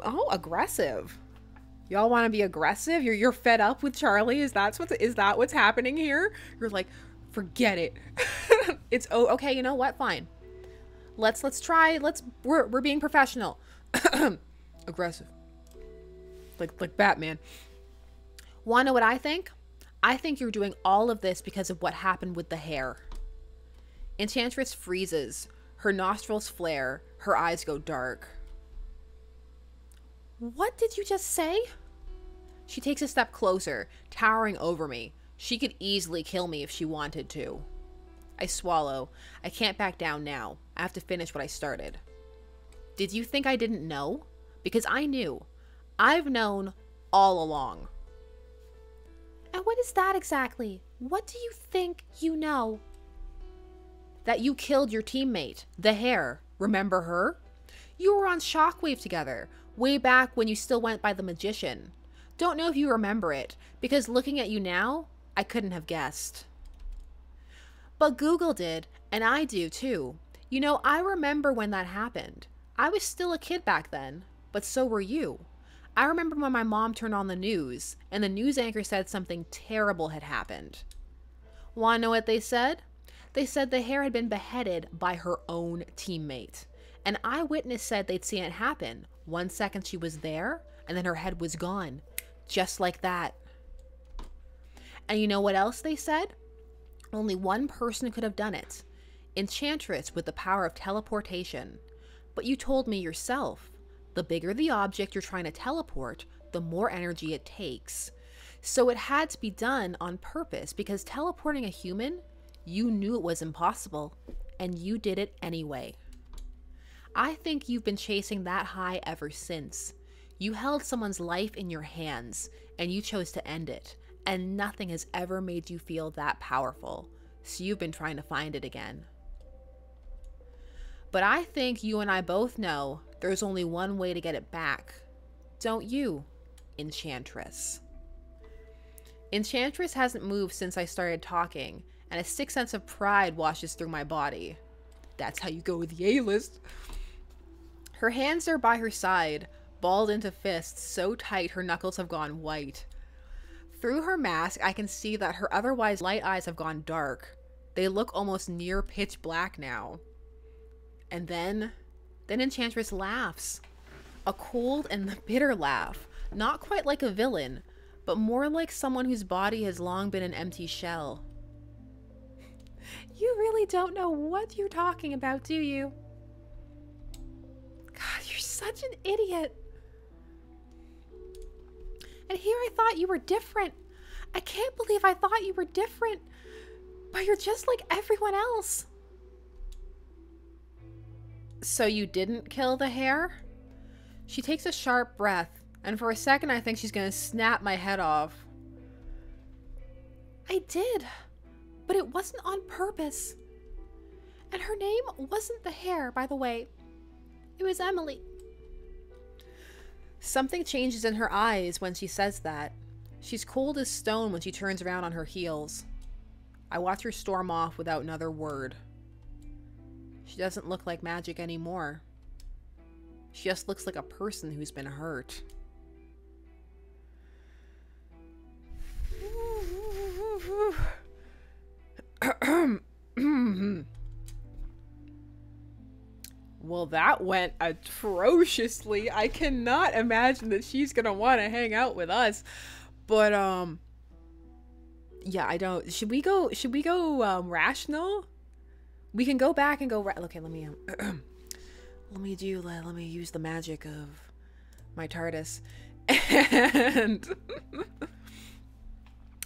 Oh, aggressive. Y'all want to be aggressive? You're fed up with Charlie? Is that what's happening here? You're like, forget it. It's okay. You know what? Fine. Let's try. We're being professional. Aggressive. Like Batman. Want to know what I think? I think you're doing all of this because of what happened with the hair. Enchantress freezes. Her nostrils flare. Her eyes go dark. What did you just say? She takes a step closer, towering over me. She could easily kill me if she wanted to. I swallow. I can't back down now. I have to finish what I started. Did you think I didn't know? Because I knew. I've known all along. And what is that exactly? What do you think you know? That you killed your teammate, the Hare. Remember her? You were on Shockwave together, way back when you still went by the Magician. Don't know if you remember it, because looking at you now, I couldn't have guessed. But Google did, and I do too. You know, I remember when that happened. I was still a kid back then, but so were you. I remember when my mom turned on the news, and the news anchor said something terrible had happened. Wanna know what they said? They said the Hare had been beheaded by her own teammate. An eyewitness said they'd seen it happen. 1 second she was there, and then her head was gone. Just like that. And you know what else they said? Only one person could have done it. Enchantress with the power of teleportation. But you told me yourself, the bigger the object you're trying to teleport, the more energy it takes. So it had to be done on purpose, because teleporting a human, you knew it was impossible, and you did it anyway. I think you've been chasing that high ever since. You held someone's life in your hands, and you chose to end it, and nothing has ever made you feel that powerful, so you've been trying to find it again. But I think you and I both know there's only one way to get it back. Don't you, Enchantress? Enchantress hasn't moved since I started talking, and a sick sense of pride washes through my body. That's how you go with the A-list. Her hands are by her side, balled into fists so tight her knuckles have gone white. Through her mask, I can see that her otherwise light eyes have gone dark. They look almost near pitch black now. And then Enchantress laughs. A cold and bitter laugh. Not quite like a villain, but more like someone whose body has long been an empty shell. You really don't know what you're talking about, do you? God, you're such an idiot. And here I thought you were different. I can't believe I thought you were different. But you're just like everyone else. So you didn't kill the hare? She takes a sharp breath, and for a second I think she's gonna snap my head off. I did, but it wasn't on purpose. And her name wasn't the hare, by the way. It was Emily. Something changes in her eyes when she says that. She's cold as stone when she turns around on her heels. I watch her storm off without another word. She doesn't look like magic anymore. She just looks like a person who's been hurt. Well, that went atrociously. I cannot imagine that she's gonna want to hang out with us. But yeah, I don't. Should we go rational? We can go back and go okay, let me use the magic of my TARDIS. And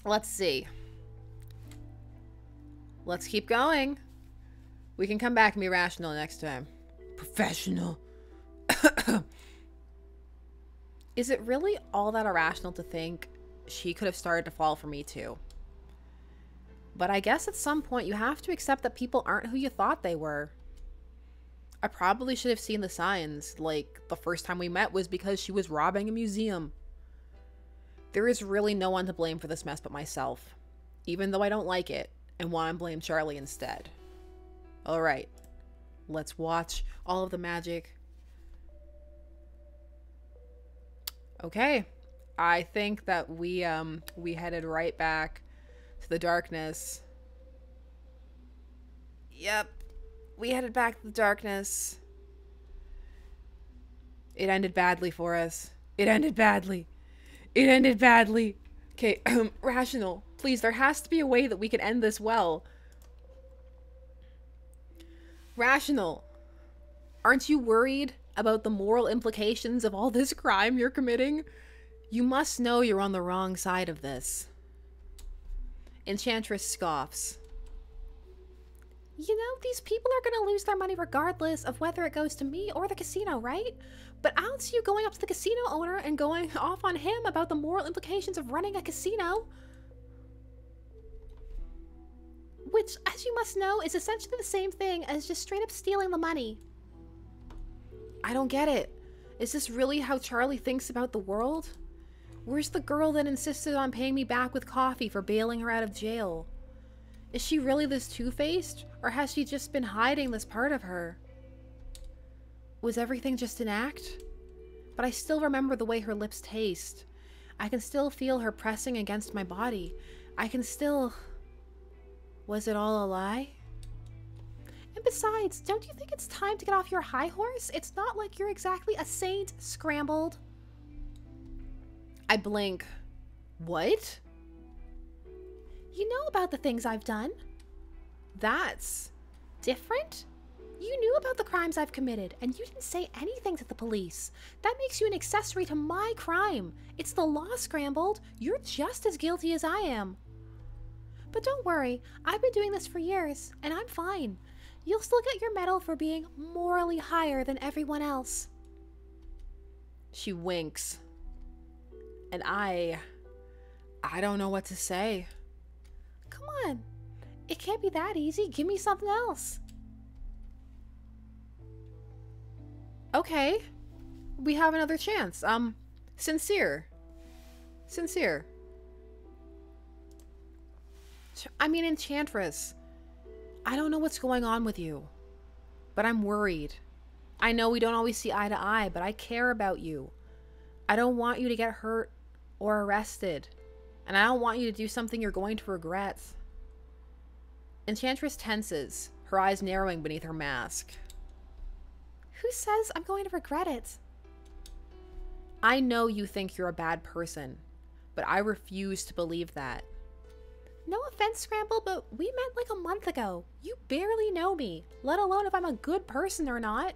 let's see. Let's keep going. We can come back and be rational next time. Professional. Is it really all that irrational to think she could have started to fall for me too? But I guess at some point you have to accept that people aren't who you thought they were. I probably should have seen the signs, like the first time we met was because she was robbing a museum. There is really no one to blame for this mess but myself, even though I don't like it and want to blame Charlie instead. Alright, let's watch all of the magic. Okay, I think that we headed right back to the darkness. Yep, we headed back to the darkness. It ended badly for us. It ended badly. It ended badly. Okay, rational. Please, there has to be a way that we can end this well. Rational. Aren't you worried about the moral implications of all this crime you're committing? You must know you're on the wrong side of this. Enchantress scoffs. You know, these people are gonna lose their money regardless of whether it goes to me or the casino, right? But I don't see you going up to the casino owner and going off on him about the moral implications of running a casino. Which, as you must know, is essentially the same thing as just straight up stealing the money. I don't get it. Is this really how Charlie thinks about the world? Where's the girl that insisted on paying me back with coffee for bailing her out of jail? Is she really this two-faced, or has she just been hiding this part of her? Was everything just an act? But I still remember the way her lips taste. I can still feel her pressing against my body. I can still... Was it all a lie? And besides, don't you think it's time to get off your high horse? It's not like you're exactly a saint, Scrambled. I blink. What? You know about the things I've done. That's different? You knew about the crimes I've committed, and you didn't say anything to the police. That makes you an accessory to my crime. It's the law, Scrambled. You're just as guilty as I am. But don't worry, I've been doing this for years, and I'm fine. You'll still get your medal for being morally higher than everyone else. She winks. And I don't know what to say. Come on. It can't be that easy. Give me something else. Okay. We have another chance. Sincere. I mean, Enchantress. I don't know what's going on with you, but I'm worried. I know we don't always see eye to eye, but I care about you. I don't want you to get hurt or arrested, and I don't want you to do something you're going to regret. Enchantress tenses, her eyes narrowing beneath her mask. Who says I'm going to regret it? I know you think you're a bad person, but I refuse to believe that. No offense, Scramble, but we met like a month ago. You barely know me, let alone if I'm a good person or not.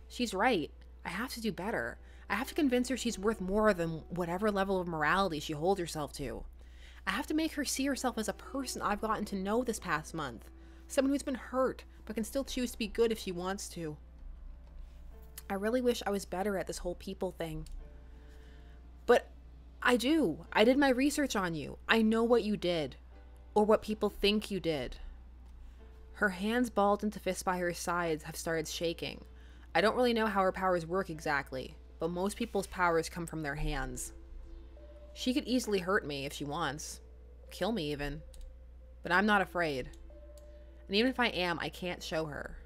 She's right. I have to do better. I have to convince her she's worth more than whatever level of morality she holds herself to. I have to make her see herself as a person I've gotten to know this past month. Someone who's been hurt, but can still choose to be good if she wants to. I really wish I was better at this whole people thing. But I do. I did my research on you. I know what you did. Or what people think you did. Her hands balled into fists by her sides have started shaking. I don't really know how her powers work exactly, but most people's powers come from their hands. She could easily hurt me if she wants. Kill me even. But I'm not afraid. And even if I am, I can't show her.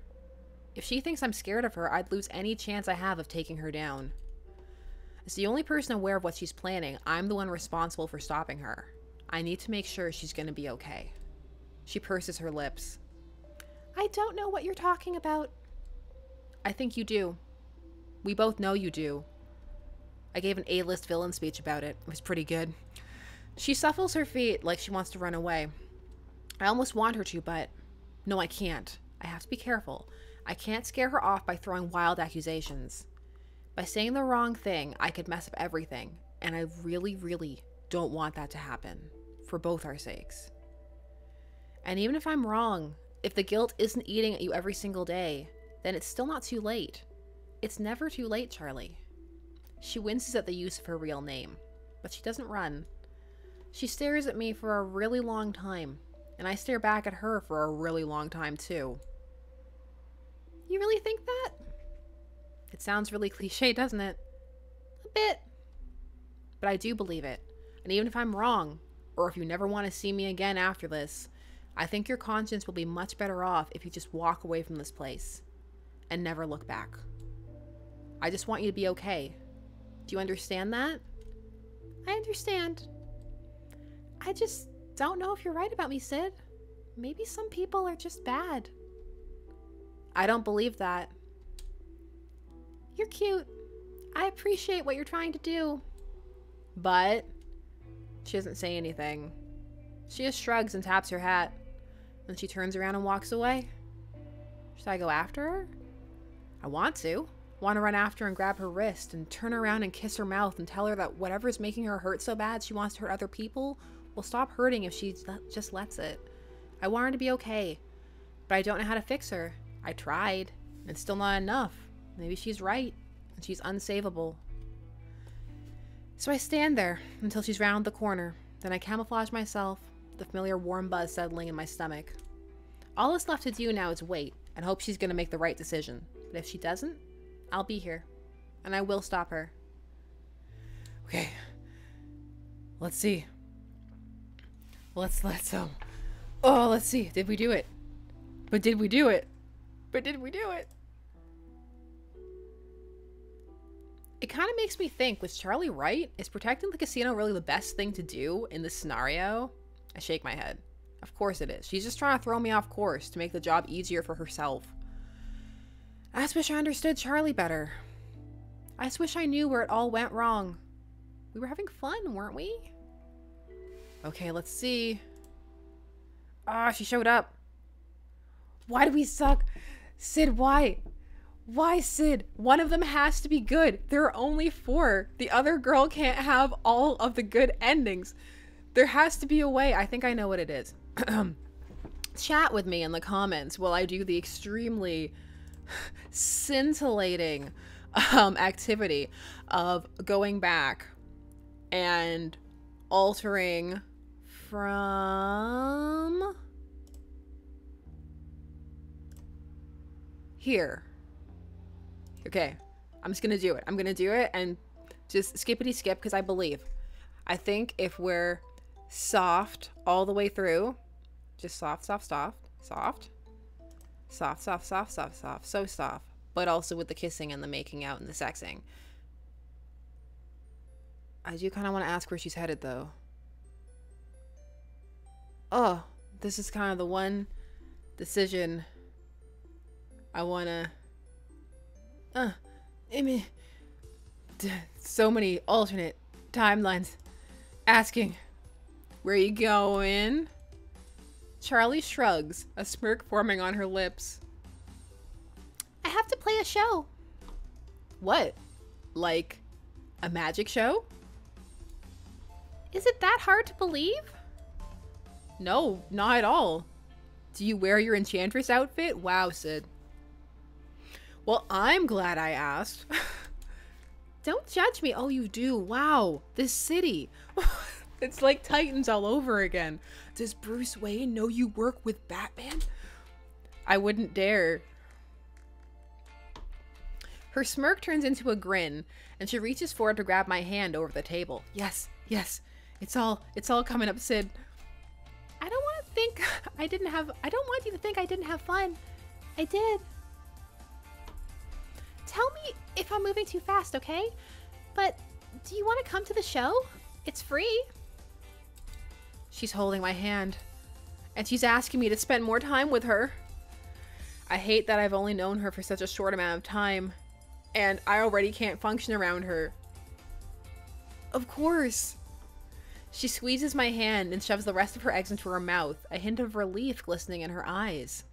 If she thinks I'm scared of her, I'd lose any chance I have of taking her down. As the only person aware of what she's planning, I'm the one responsible for stopping her. I need to make sure she's gonna be okay. She purses her lips. I don't know what you're talking about. I think you do. We both know you do. I gave an A-list villain speech about it. It was pretty good. She shuffles her feet like she wants to run away. I almost want her to, but no, I can't. I have to be careful. I can't scare her off by throwing wild accusations. By saying the wrong thing, I could mess up everything, and I really, really don't want that to happen, for both our sakes. And even if I'm wrong, if the guilt isn't eating at you every single day, then it's still not too late. It's never too late, Charlie. She winces at the use of her real name, but she doesn't run. She stares at me for a really long time, and I stare back at her for a really long time too. You really think that? It sounds really cliche, doesn't it? A bit. But I do believe it. And even if I'm wrong, or if you never want to see me again after this, I think your conscience will be much better off if you just walk away from this place and never look back. I just want you to be okay. Do you understand that? I understand. I just don't know if you're right about me, Sid. Maybe some people are just bad. I don't believe that. You're cute. I appreciate what you're trying to do. But she doesn't say anything. She just shrugs and taps her hat. Then she turns around and walks away. Should I go after her? I want to. Want to run after her and grab her wrist and turn around and kiss her mouth and tell her that whatever's making her hurt so bad she wants to hurt other people will stop hurting if she just lets it. I want her to be okay. But I don't know how to fix her. I tried. And it's still not enough. Maybe she's right. And she's unsavable. So I stand there until she's round the corner. Then I camouflage myself, the familiar warm buzz settling in my stomach. All that's left to do now is wait and hope she's going to make the right decision. But if she doesn't, I'll be here. And I will stop her. Okay. Let's see. Let's see. Did we do it? But did we do it? It kind of makes me think, was Charlie right? Is protecting the casino really the best thing to do in this scenario? I shake my head. Of course it is. She's just trying to throw me off course to make the job easier for herself. I just wish I understood Charlie better. I just wish I knew where it all went wrong. We were having fun, weren't we? Okay, let's see. Ah, she showed up. Why do we suck? Sid, why? Why, Sid? One of them has to be good. There are only 4. The other girl can't have all of the good endings. There has to be a way. I think I know what it is. Chat with me in the comments while I do the extremely scintillating activity of going back and altering from here. Okay, I'm just gonna do it. I'm gonna do it and just skippity skip because I believe. I think if we're soft all the way through, just soft, so soft, but also with the kissing and the making out and the sexing. I do kind of want to ask where she's headed though. Oh, this is kind of the one decision I want to I mean, so many alternate timelines. Asking, where you going? Charlie shrugs, a smirk forming on her lips. I have to play a show. What? Like A magic show? Is it that hard to believe? No, not at all. Do you wear your enchantress outfit? Wow, Sid. Well, I'm glad I asked. Don't judge me. Oh, you do. Wow. This city. It's like Titans all over again. Does Bruce Wayne know you work with Batman? I wouldn't dare. Her smirk turns into a grin, and she reaches forward to grab my hand over the table. Yes, yes. It's all coming up, Sid. I don't want you to think I didn't have fun. I did. Tell me if I'm moving too fast, okay? But do you want to come to the show? It's free. She's holding my hand, and she's asking me to spend more time with her. I hate that I've only known her for such a short amount of time, and I already can't function around her. Of course. She squeezes my hand and shoves the rest of her eggs into her mouth, a hint of relief glistening in her eyes.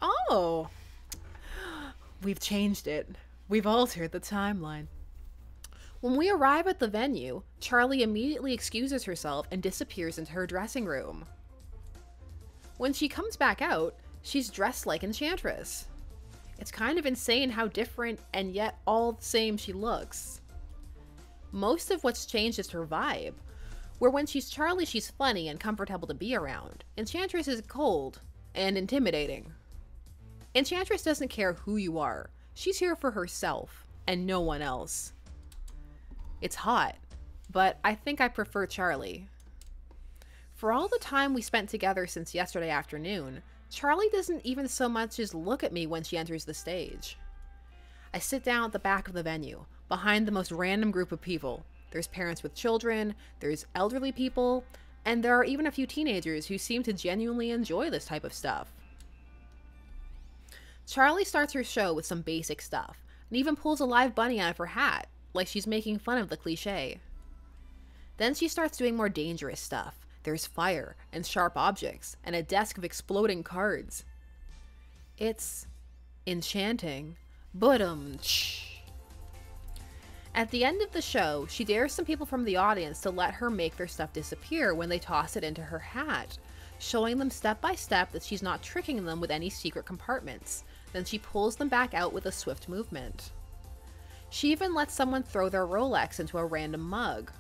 Oh. We've changed it. We've altered the timeline. When we arrive at the venue, Charlie immediately excuses herself and disappears into her dressing room. When she comes back out, she's dressed like Enchantress. It's kind of insane how different and yet all the same she looks. Most of what's changed is her vibe, where when she's Charlie, she's funny and comfortable to be around. Enchantress is cold and intimidating. Enchantress doesn't care who you are. She's here for herself and no one else. It's hot, but I think I prefer Charlie. For all the time we spent together since yesterday afternoon, Charlie doesn't even so much as look at me when she enters the stage. I sit down at the back of the venue, behind the most random group of people. There's parents with children, there's elderly people, and there are even a few teenagers who seem to genuinely enjoy this type of stuff. Charlie starts her show with some basic stuff, and even pulls a live bunny out of her hat, like she's making fun of the cliche. Then she starts doing more dangerous stuff. There's fire and sharp objects and a desk of exploding cards. It's enchanting. At the end of the show, she dares some people from the audience to let her make their stuff disappear when they toss it into her hat, showing them step by step that she's not tricking them with any secret compartments. Then she pulls them back out with a swift movement. She even lets someone throw their Rolex into a random mug.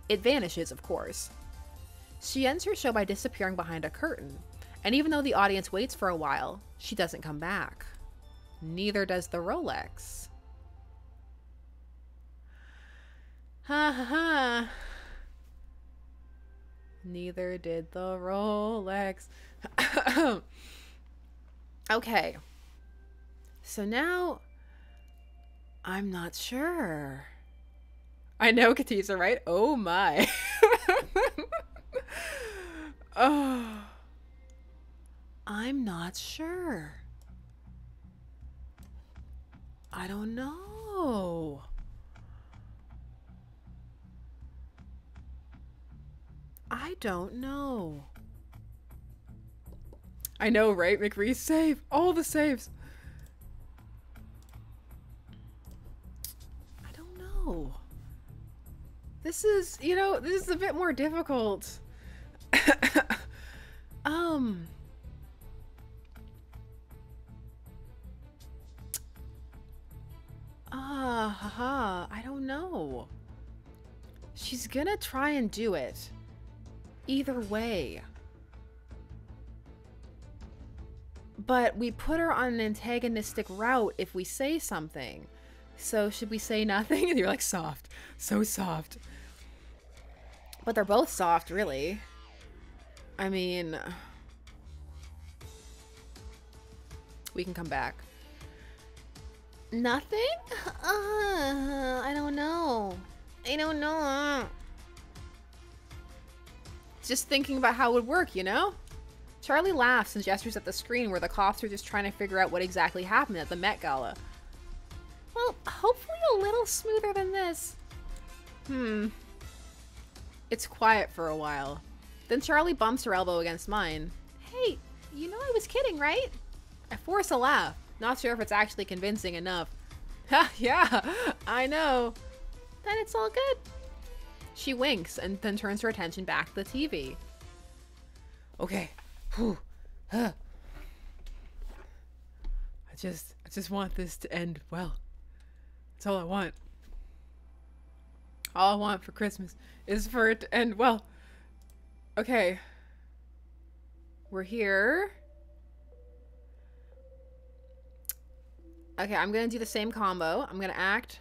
It vanishes, of course. She ends her show by disappearing behind a curtain, and even though the audience waits for a while, she doesn't come back. Neither does the Rolex. Ha ha ha. Neither did the Rolex. Okay. So now, I'm not sure. I know, Katisa, right? Oh my. Oh. I'm not sure. I don't know. I don't know. I know, right? McRee, save. All the saves. I don't know. This is, this is a bit more difficult. I don't know. She's gonna try and do it. Either way. But we put her on an antagonistic route if we say something. So should we say nothing? And you're like, soft. So soft. But they're both soft, really. I mean... We can come back. Nothing? I don't know. I don't know. Just thinking about how it would work, Charlie laughs and gestures at the screen where the cops are just trying to figure out what exactly happened at the Met Gala. Well, hopefully a little smoother than this. It's quiet for a while. Then Charlie bumps her elbow against mine. Hey, you know I was kidding, right? I force a laugh. Not sure if it's actually convincing enough. Ha, yeah, I know. Then it's all good. She winks and then turns her attention back to the TV. Okay. Whew. Huh. I just want this to end well. That's all I want. All I want for Christmas is for it to end well. Okay. We're here. Okay, I'm gonna do the same combo. I'm gonna act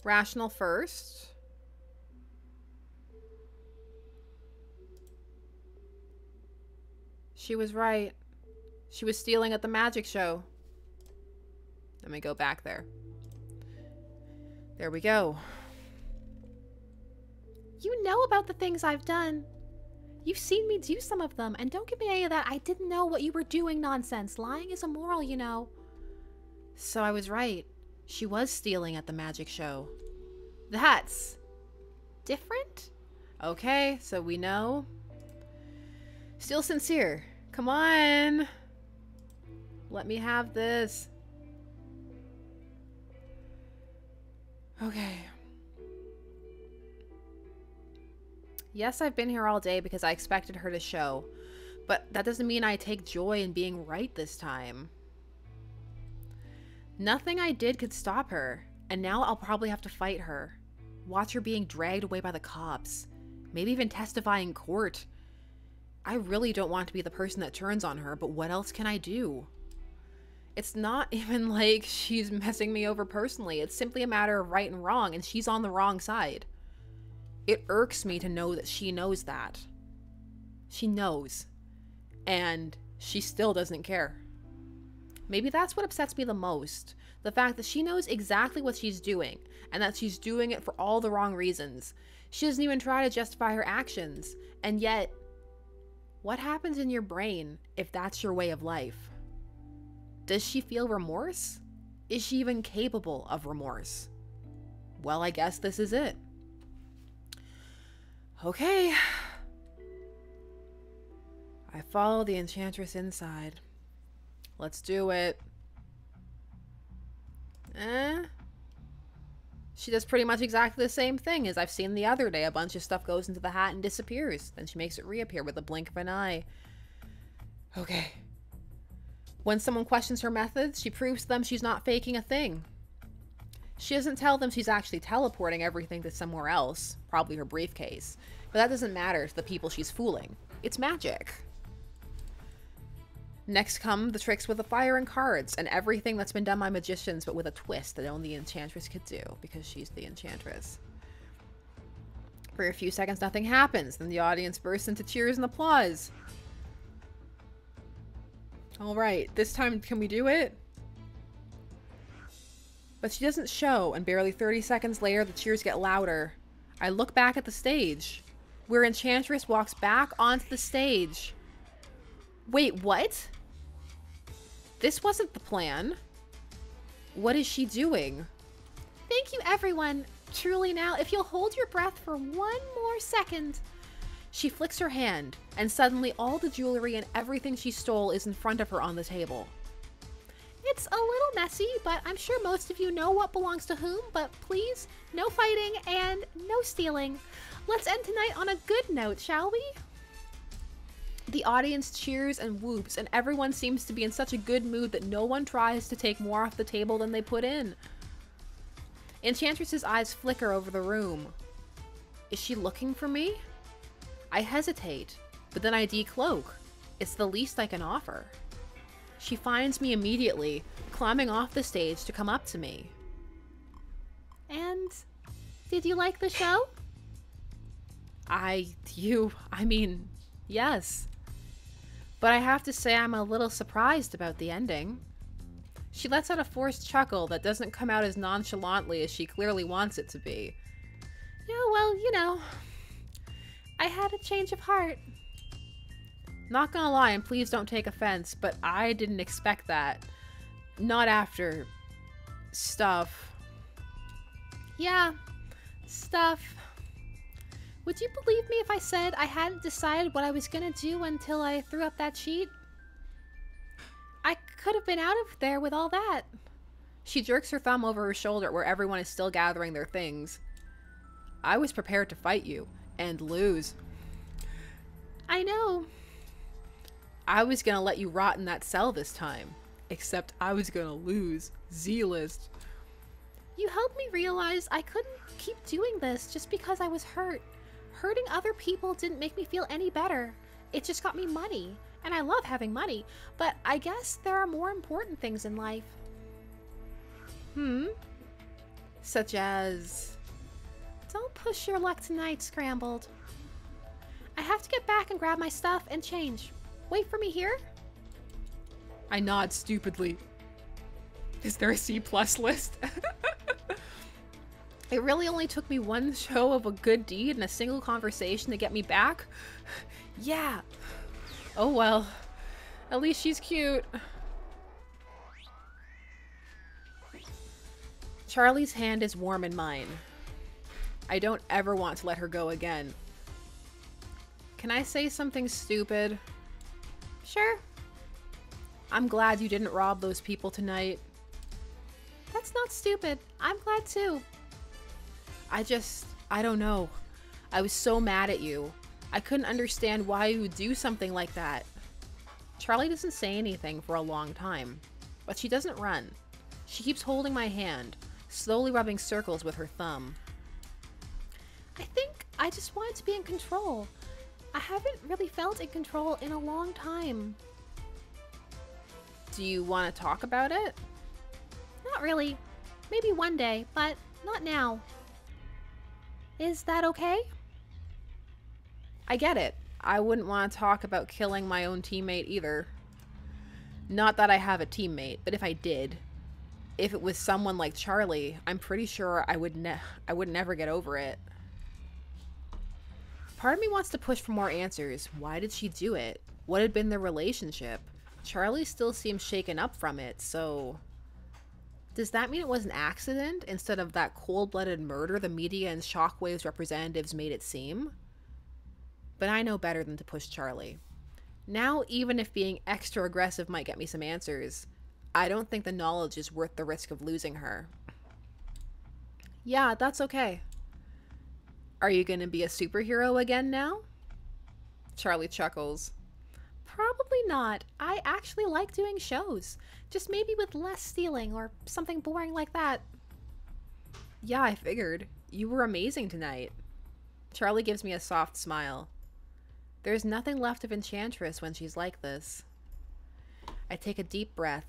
rational first. She was right. She was stealing at the magic show. Let me go back there. There we go. You know about the things I've done. You've seen me do some of them, and don't give me any of that "I didn't know what you were doing" nonsense. Lying is immoral, you know. So I was right. She was stealing at the magic show. That's different? Okay, so we know. Still sincere. Come on. Let me have this. Okay. Yes, I've been here all day because I expected her to show, but that doesn't mean I take joy in being right this time. Nothing I did could stop her, and now I'll probably have to fight her. Watch her being dragged away by the cops. Maybe even testify in court. I really don't want to be the person that turns on her, but what else can I do? It's not even like she's messing me over personally. It's simply a matter of right and wrong, and she's on the wrong side. It irks me to know that she knows that. She knows. And she still doesn't care. Maybe that's what upsets me the most. The fact that she knows exactly what she's doing, and that she's doing it for all the wrong reasons. She doesn't even try to justify her actions. And yet, what happens in your brain if that's your way of life? Does she feel remorse? Is she even capable of remorse? Well, I guess this is it. Okay. I follow the enchantress inside. Let's do it. She does pretty much exactly the same thing as I've seen the other day. A bunch of stuff goes into the hat and disappears. Then she makes it reappear with a blink of an eye. Okay. When someone questions her methods, she proves to them she's not faking a thing. She doesn't tell them she's actually teleporting everything to somewhere else, probably her briefcase. But that doesn't matter to the people she's fooling. It's magic. Next come the tricks with the fire and cards, and everything that's been done by magicians, but with a twist that only the enchantress could do, because she's the enchantress. For a few seconds, nothing happens. Then the audience bursts into cheers and applause. Alright, this time can we do it? But she doesn't show, and barely 30 seconds later, the cheers get louder. I look back at the stage, where Enchantress walks back onto the stage. Wait, what? This wasn't the plan. What is she doing? Thank you, everyone. Truly now, if you'll hold your breath for one more second. She flicks her hand, and suddenly all the jewelry and everything she stole is in front of her on the table. It's a little messy, but I'm sure most of you know what belongs to whom, but please, no fighting and no stealing. Let's end tonight on a good note, shall we? The audience cheers and whoops, and everyone seems to be in such a good mood that no one tries to take more off the table than they put in. Enchantress's eyes flicker over the room. Is she looking for me? I hesitate, but then I decloak. It's the least I can offer. She finds me immediately, climbing off the stage to come up to me. And did you like the show? I mean, yes. But I have to say I'm a little surprised about the ending. She lets out a forced chuckle that doesn't come out as nonchalantly as she clearly wants it to be. Yeah, well, you know, I had a change of heart. Not gonna lie, and please don't take offense, but I didn't expect that. Not after stuff. Yeah, stuff. Would you believe me if I said I hadn't decided what I was gonna do until I threw up that sheet? I could have been out of there with all that. She jerks her thumb over her shoulder where everyone is still gathering their things. I was prepared to fight you and lose. I know. I was gonna let you rot in that cell this time. Except I was gonna lose. Z-list. You helped me realize I couldn't keep doing this just because I was hurt. Hurting other people didn't make me feel any better. It just got me money. And I love having money. But I guess there are more important things in life. Such as... Don't push your luck tonight, Scrambled. I have to get back and grab my stuff and change. Wait for me here? I nod stupidly. Is there a C+ list? It really only took me one show of a good deed and a single conversation to get me back? Yeah. Oh well. At least she's cute. Charlie's hand is warm in mine. I don't ever want to let her go again. Can I say something stupid? Sure. I'm glad you didn't rob those people tonight. That's not stupid. I'm glad too. I don't know. I was so mad at you. I couldn't understand why you would do something like that. Charlie doesn't say anything for a long time, but she doesn't run. She keeps holding my hand, slowly rubbing circles with her thumb. I think I just wanted to be in control. I haven't really felt in control in a long time. Do you want to talk about it? Not really. Maybe one day, but not now. Is that okay? I get it. I wouldn't want to talk about killing my own teammate either. Not that I have a teammate, but if I did, if it was someone like Charlie, I'm pretty sure I would never get over it. Part of me wants to push for more answers. Why did she do it? What had been their relationship? Charlie still seems shaken up from it, so... Does that mean it was an accident instead of that cold-blooded murder the media and Shockwave's representatives made it seem? But I know better than to push Charlie. Now, even if being extra aggressive might get me some answers, I don't think the knowledge is worth the risk of losing her. Yeah, that's okay. Are you gonna be a superhero again now? Charlie chuckles. Probably not. I actually like doing shows. Just maybe with less stealing or something boring like that. Yeah, I figured. You were amazing tonight. Charlie gives me a soft smile. There's nothing left of Enchantress when she's like this. I take a deep breath.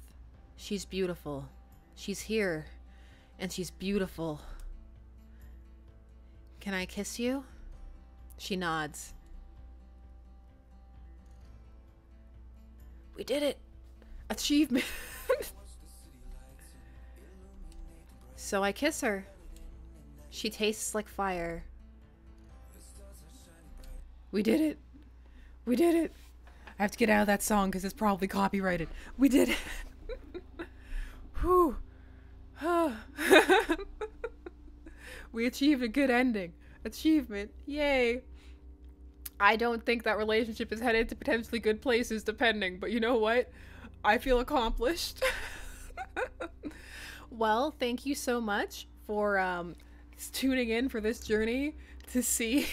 She's beautiful. She's here. And she's beautiful. Can I kiss you? She nods. We did it! Achievement! So I kiss her. She tastes like fire. We did it! We did it! I have to get out of that song because it's probably copyrighted. We did it! Whew! We achieved a good ending. Achievement. Yay! I don't think that relationship is headed to potentially good places depending, but you know what? I feel accomplished. Well, thank you so much for tuning in for this journey to see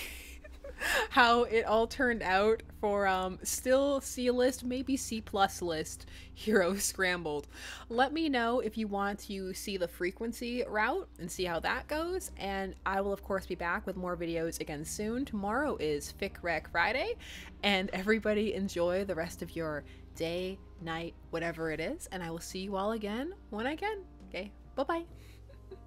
how it all turned out for still C list, maybe C+ list Hero Scrambled. Let me know if you want to see the frequency route and see how that goes, and I will of course be back with more videos again soon. Tomorrow is Fic Rec Friday, and everybody enjoy the rest of your day, night, whatever it is, and I will see you all again when I can. Okay, bye-bye.